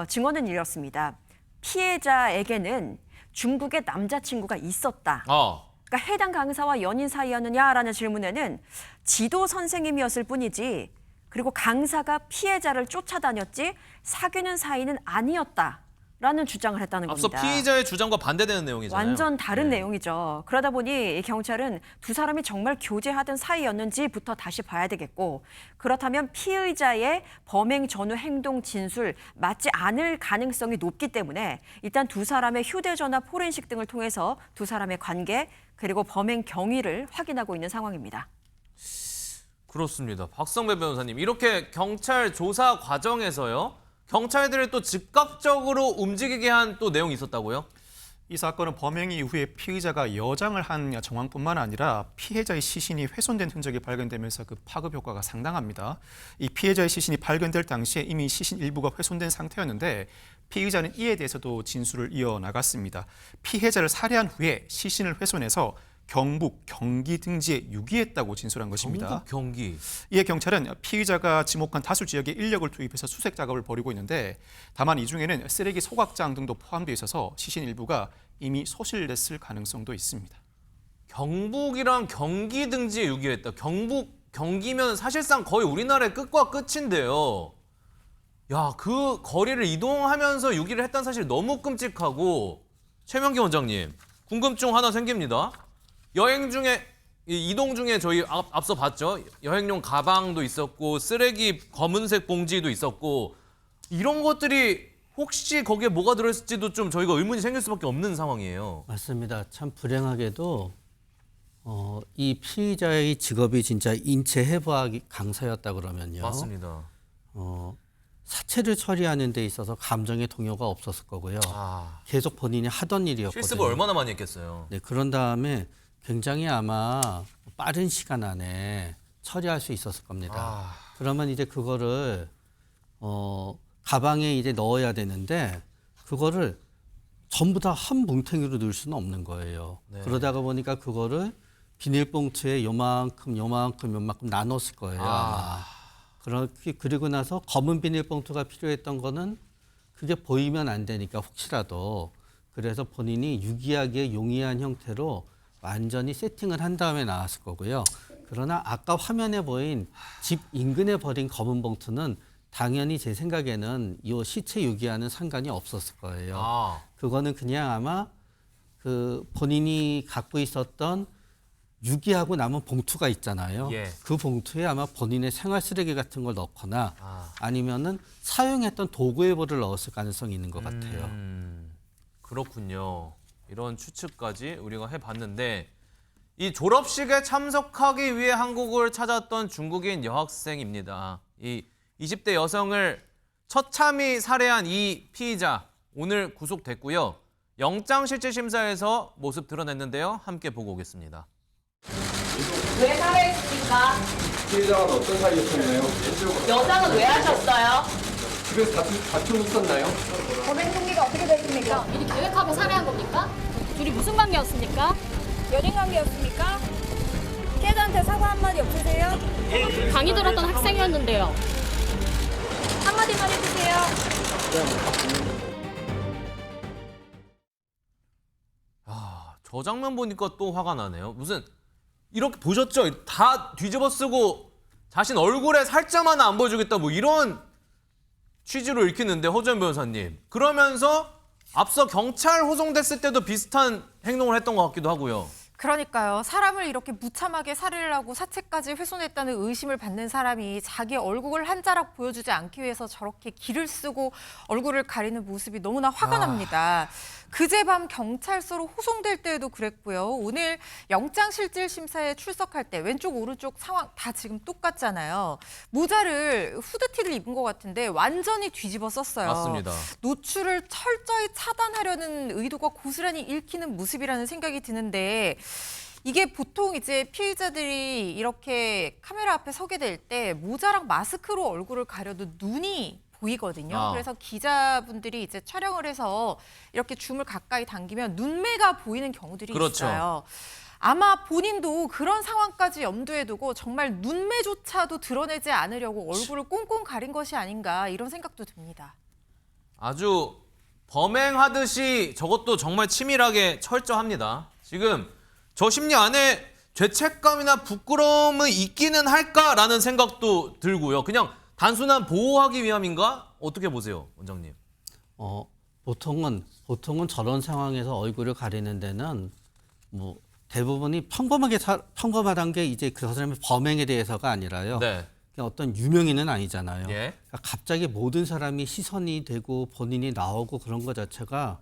증언은 이렇습니다. 피해자에게는 중국의 남자친구가 있었다. 그러니까 해당 강사와 연인 사이였느냐라는 질문에는 지도 선생님이었을 뿐이지 그리고 강사가 피해자를 쫓아다녔지 사귀는 사이는 아니었다라는 주장을 했다는 앞서 겁니다. 피의자의 주장과 반대되는 내용이잖아요. 완전 다른 내용이죠. 그러다 보니 경찰은 두 사람이 정말 교제하던 사이였는지부터 다시 봐야 되겠고 그렇다면 피의자의 범행 전후 행동 진술 맞지 않을 가능성이 높기 때문에 일단 두 사람의 휴대전화 포렌식 등을 통해서 두 사람의 관계 그리고 범행 경위를 확인하고 있는 상황입니다. 그렇습니다. 박성배 변호사님, 이렇게 경찰 조사 과정에서요. 경찰들을 또 즉각적으로 움직이게 한 또 내용이 있었다고요? 이 사건은 범행 이후에 피의자가 여장을 한 정황뿐만 아니라 피해자의 시신이 훼손된 흔적이 발견되면서 그 파급 효과가 상당합니다. 이 피해자의 시신이 발견될 당시에 이미 시신 일부가 훼손된 상태였는데 피의자는 이에 대해서도 진술을 이어나갔습니다. 피해자를 살해한 후에 시신을 훼손해서 경북, 경기 등지에 유기했다고 진술한 것입니다. 경북, 경기. 이에 경찰은 피의자가 지목한 다수 지역에 인력을 투입해서 수색 작업을 벌이고 있는데 다만 이 중에는 쓰레기 소각장 등도 포함되어 있어서 시신 일부가 이미 소실됐을 가능성도 있습니다. 경북이랑 경기 등지에 유기했다. 경기면 사실상 거의 우리나라의 끝과 끝인데요. 야, 그 거리를 이동하면서 유기를 했다는 사실 너무 끔찍하고 최명기 원장님, 궁금증 하나 생깁니다. 여행 중에 이동 중에 저희 앞서 봤죠. 여행용 가방도 있었고 쓰레기 검은색 봉지도 있었고 이런 것들이 혹시 거기에 뭐가 들어있을지도 좀 저희가 의문이 생길 수밖에 없는 상황이에요. 맞습니다. 참 불행하게도 이 피의자의 직업이 진짜 인체 해부학 강사였다 그러면요. 맞습니다. 사체를 처리하는 데 있어서 감정의 동요가 없었을 거고요. 계속 본인이 하던 일이었거든요. 실습을 얼마나 많이 했겠어요. 네, 그런 다음에 굉장히 아마 빠른 시간 안에 처리할 수 있었을 겁니다. 그러면 이제 그거를 가방에 이제 넣어야 되는데 그거를 전부 다 한 뭉탱이로 넣을 수는 없는 거예요. 네. 그러다가 보니까 그거를 비닐봉투에 요만큼 나눴을 거예요. 아마. 그리고 나서 검은 비닐봉투가 필요했던 거는 그게 보이면 안 되니까 혹시라도 그래서 본인이 유기하기에 용이한 형태로 완전히 세팅을 한 다음에 나왔을 거고요. 그러나 아까 화면에 보인 집 인근에 버린 검은 봉투는 당연히 제 생각에는 이 시체 유기와는 상관이 없었을 거예요. 그거는 그냥 아마 그 본인이 갖고 있었던 유기하고 남은 봉투가 있잖아요. 예. 그 봉투에 아마 본인의 생활 쓰레기 같은 걸 넣거나 아니면은 사용했던 도구 일부를 넣었을 가능성이 있는 것 같아요. 그렇군요. 이런 추측까지 우리가 해봤는데 이 졸업식에 참석하기 위해 한국을 찾았던 중국인 여학생입니다. 이 20대 여성을 처참히 살해한 이 피의자 오늘 구속됐고요. 영장실질심사에서 모습 드러냈는데요. 함께 보고 오겠습니다. 왜 살해했습니까? 피해자가 어떤 사이였었나요? 여장은 왜 하셨어요? 집에서 다투고 있었나요? 범행 동기가 어떻게 됐습니까? 미리 계획하고 살해한 겁니까? 둘이 무슨 관계였습니까? 연인 관계였습니까? 피해자한테 사과 한마디 없으세요? 강의 들었던 학생이었는데요. 한마디만 해주세요. 저 장면 보니까 또 화가 나네요. 무슨 이렇게 보셨죠? 다 뒤집어 쓰고 자신 얼굴에 살짝만 안 보여주겠다 뭐 이런 취지로 읽히는데 허주연 변호사님. 그러면서 앞서 경찰 호송됐을 때도 비슷한 행동을 했던 것 같기도 하고요. 그러니까요. 사람을 이렇게 무참하게 살해를 하고 사체까지 훼손했다는 의심을 받는 사람이 자기 얼굴을 한 자락 보여주지 않기 위해서 저렇게 기를 쓰고 얼굴을 가리는 모습이 너무나 화가 납니다. 그제밤 경찰서로 호송될 때에도 그랬고요. 오늘 영장실질심사에 출석할 때 왼쪽 오른쪽 상황 다 지금 똑같잖아요. 모자를 후드티를 입은 것 같은데 완전히 뒤집어 썼어요. 맞습니다. 노출을 철저히 차단하려는 의도가 고스란히 읽히는 모습이라는 생각이 드는데 이게 보통 이제 피의자들이 이렇게 카메라 앞에 서게 될 때 모자랑 마스크로 얼굴을 가려도 눈이 보이거든요. 그래서 기자분들이 이제 촬영을 해서 이렇게 줌을 가까이 당기면 눈매가 보이는 경우들이 그렇죠. 있어요. 아마 본인도 그런 상황까지 염두에 두고 정말 눈매조차도 드러내지 않으려고 얼굴을 꽁꽁 가린 것이 아닌가 이런 생각도 듭니다. 아주 범행하듯이 저것도 정말 치밀하게 철저합니다. 지금 저 심리 안에 죄책감이나 부끄러움이 있기는 할까라는 생각도 들고요. 그냥 단순한 보호하기 위함인가? 어떻게 보세요, 원장님? 보통은 저런 상황에서 얼굴을 가리는 데는 뭐 대부분이 평범하다는 게 이제 그 사람의 범행에 대해서가 아니라요. 네. 그냥 어떤 유명인은 아니잖아요. 예. 그러니까 갑자기 모든 사람이 시선이 되고 본인이 나오고 그런 것 자체가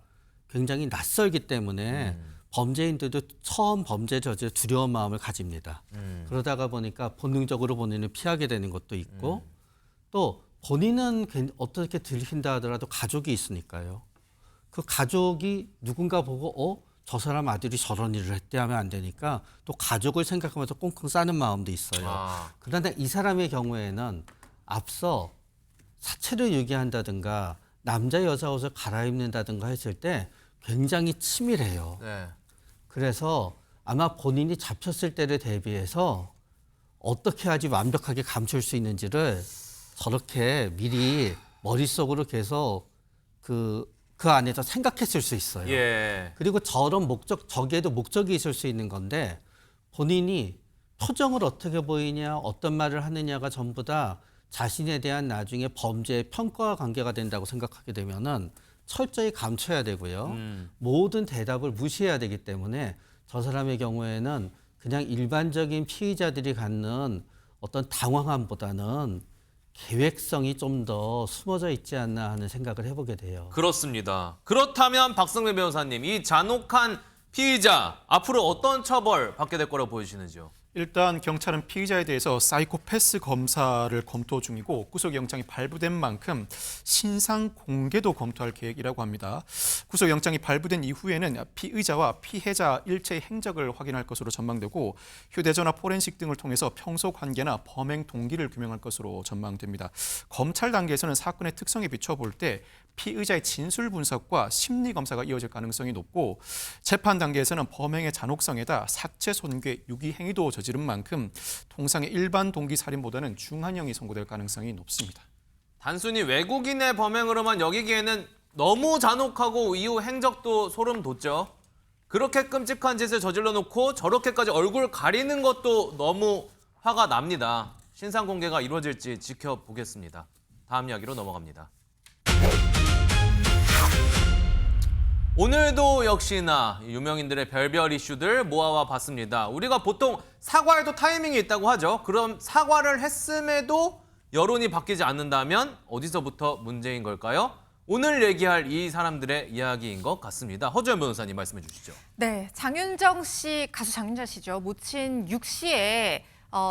굉장히 낯설기 때문에 범죄인들도 처음 범죄 저질 두려운 마음을 가집니다. 그러다가 보니까 본능적으로 본인을 피하게 되는 것도 있고 또 본인은 어떻게 들킨다 하더라도 가족이 있으니까요. 그 가족이 누군가 보고 저 사람 아들이 저런 일을 했대 하면 안 되니까 또 가족을 생각하면서 꽁꽁 싸는 마음도 있어요. 그런데 이 사람의 경우에는 앞서 사체를 유기한다든가 남자 여자 옷을 갈아입는다든가 했을 때 굉장히 치밀해요. 네. 그래서 아마 본인이 잡혔을 때를 대비해서 어떻게 하지 완벽하게 감출 수 있는지를 저렇게 미리 머릿속으로 계속 그 안에서 생각했을 수 있어요. 예. 그리고 저런 저기에도 목적이 있을 수 있는 건데 본인이 표정을 어떻게 보이냐, 어떤 말을 하느냐가 전부 다 자신에 대한 나중에 범죄의 평가와 관계가 된다고 생각하게 되면은 철저히 감춰야 되고요. 모든 대답을 무시해야 되기 때문에 저 사람의 경우에는 그냥 일반적인 피의자들이 갖는 어떤 당황함보다는 계획성이 좀 더 숨어져 있지 않나 하는 생각을 해보게 돼요. 그렇습니다. 그렇다면 박성민 변호사님, 이 잔혹한 피의자 앞으로 어떤 처벌 받게 될 거라고 보이시는지요? 일단 경찰은 피의자에 대해서 사이코패스 검사를 검토 중이고 구속영장이 발부된 만큼 신상 공개도 검토할 계획이라고 합니다. 구속영장이 발부된 이후에는 피의자와 피해자 일체의 행적을 확인할 것으로 전망되고 휴대전화 포렌식 등을 통해서 평소 관계나 범행 동기를 규명할 것으로 전망됩니다. 검찰 단계에서는 사건의 특성에 비춰볼 때 피의자의 진술 분석과 심리 검사가 이어질 가능성이 높고 재판 단계에서는 범행의 잔혹성에다 사체 손괴, 유기 행위도 저지른 만큼 통상의 일반 동기 살인보다는 중한형이 선고될 가능성이 높습니다. 단순히 외국인의 범행으로만 여기기에는 너무 잔혹하고 이후 행적도 소름 돋죠. 그렇게 끔찍한 짓을 저질러 놓고 저렇게까지 얼굴 가리는 것도 너무 화가 납니다. 신상 공개가 이루어질지 지켜보겠습니다. 다음 이야기로 넘어갑니다. 오늘도 역시나 유명인들의 별별 이슈들 모아와 봤습니다. 우리가 보통 사과에도 타이밍이 있다고 하죠. 그럼 사과를 했음에도 여론이 바뀌지 않는다면 어디서부터 문제인 걸까요? 오늘 얘기할 이 사람들의 이야기인 것 같습니다. 허주연 변호사님 말씀해 주시죠. 네, 장윤정 씨, 가수 장윤정 씨죠. 모친 육 씨의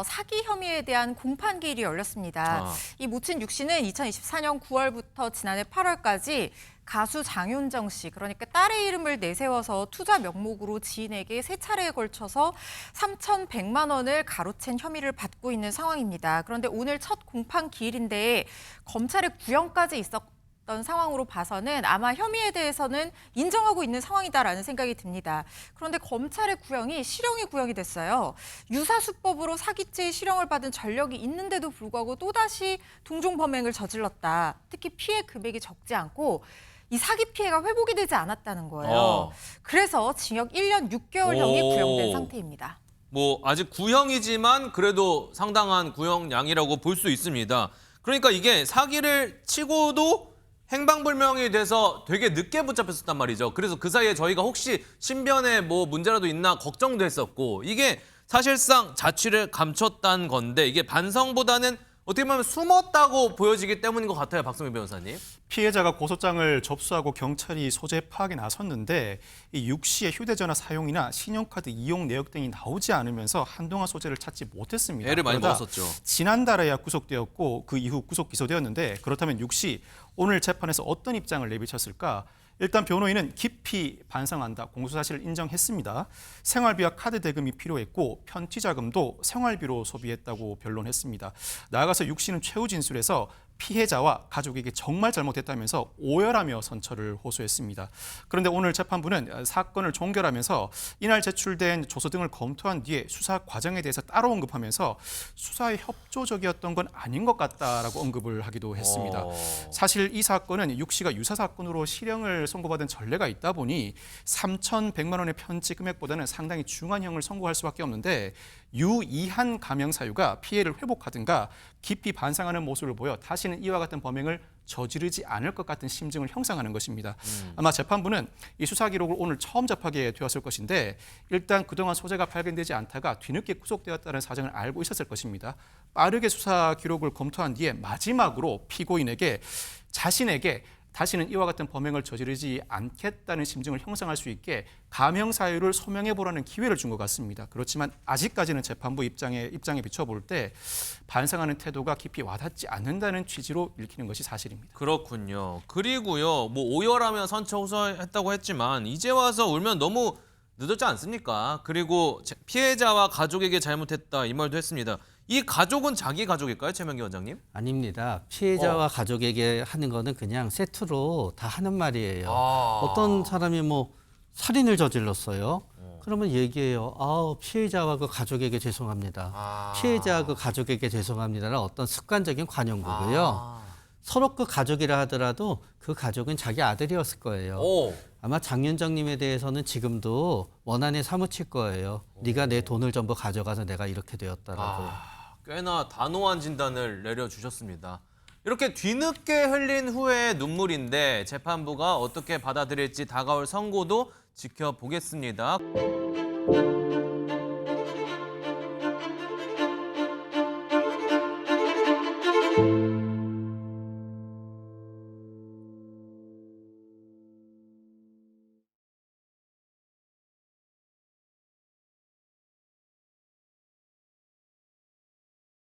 사기 혐의에 대한 공판기일이 열렸습니다. 이 모친 육 씨는 2024년 9월부터 지난해 8월까지 가수 장윤정 씨, 그러니까 딸의 이름을 내세워서 투자 명목으로 지인에게 3차례에 걸쳐서 3,100만 원을 가로챈 혐의를 받고 있는 상황입니다. 그런데 오늘 첫 공판 기일인데 검찰의 구형까지 있었던 상황으로 봐서는 아마 혐의에 대해서는 인정하고 있는 상황이다라는 생각이 듭니다. 그런데 검찰의 구형이 실형이 구형이 됐어요. 유사수법으로 사기죄의 실형을 받은 전력이 있는데도 불구하고 또다시 동종 범행을 저질렀다. 특히 피해 금액이 적지 않고 이 사기 피해가 회복이 되지 않았다는 거예요. 그래서 징역 1년 6개월형이 구형된 상태입니다. 뭐 아직 구형이지만 그래도 상당한 구형량이라고 볼 수 있습니다. 그러니까 이게 사기를 치고도 행방불명이 돼서 되게 늦게 붙잡혔었단 말이죠. 그래서 그 사이에 저희가 혹시 신변에 뭐 문제라도 있나 걱정도 했었고, 이게 사실상 자취를 감췄다는 건데 이게 반성보다는 어떻게 보면 숨었다고 보여지기 때문인 것 같아요, 박성민 변호사님. 피해자가 고소장을 접수하고 경찰이 소재 파악에 나섰는데 이 육 씨의 휴대전화 사용이나 신용카드 이용 내역 등이 나오지 않으면서 한동안 소재를 찾지 못했습니다. 애를 많이 먹었었죠. 지난달에야 구속되었고 그 이후 구속 기소되었는데, 그렇다면 육 씨 오늘 재판에서 어떤 입장을 내비쳤을까? 일단 변호인은 깊이 반성한다, 공소사실을 인정했습니다. 생활비와 카드 대금이 필요했고 편취자금도 생활비로 소비했다고 변론했습니다. 나아가서 육 씨는 최후 진술에서 피해자와 가족에게 정말 잘못했다면서 오열하며 선처를 호소했습니다. 그런데 오늘 재판부는 사건을 종결하면서 이날 제출된 조서 등을 검토한 뒤에 수사 과정에 대해서 따로 언급하면서 수사에 협조적이었던 건 아닌 것 같다라고 언급을 하기도 했습니다. 사실 이 사건은 육 씨가 유사 사건으로 실형을 선고받은 전례가 있다 보니 3,100만 원의 편취 금액보다는 상당히 중한형을 선고할 수밖에 없는데, 유이한 감형 사유가 피해를 회복하든가 깊이 반성하는 모습을 보여 다시는 이와 같은 범행을 저지르지 않을 것 같은 심증을 형성하는 것입니다. 아마 재판부는 이 수사 기록을 오늘 처음 접하게 되었을 것인데, 일단 그동안 소재가 발견되지 않다가 뒤늦게 구속되었다는 사정을 알고 있었을 것입니다. 빠르게 수사 기록을 검토한 뒤에 마지막으로 피고인에게 자신에게 다시는 이와 같은 범행을 저지르지 않겠다는 심증을 형성할 수 있게 감형 사유를 소명해보라는 기회를 준 것 같습니다. 그렇지만 아직까지는 재판부 입장에 비춰볼 때 반성하는 태도가 깊이 와닿지 않는다는 취지로 읽히는 것이 사실입니다. 그렇군요. 그리고요, 뭐 오열하며 선처 호소했다고 했지만 이제 와서 울면 너무 늦었지 않습니까? 그리고 피해자와 가족에게 잘못했다 이 말도 했습니다. 이 가족은 자기 가족일까요, 최명기 원장님? 아닙니다. 피해자와 가족에게 하는 거는 그냥 세트로 다 하는 말이에요. 어떤 사람이 뭐 살인을 저질렀어요. 그러면 얘기해요. 피해자와 그 가족에게 죄송합니다. 피해자와 그 가족에게 죄송합니다라는 어떤 습관적인 관용구고요. 서로 그 가족이라 하더라도 그 가족은 자기 아들이었을 거예요. 아마 장윤정님에 대해서는 지금도 원한에 사무칠 거예요. 네가 내 돈을 전부 가져가서 내가 이렇게 되었다라고. 꽤나 단호한 진단을 내려주셨습니다. 이렇게 뒤늦게 흘린 후에 눈물인데 재판부가 어떻게 받아들일지 다가올 선고도 지켜보겠습니다.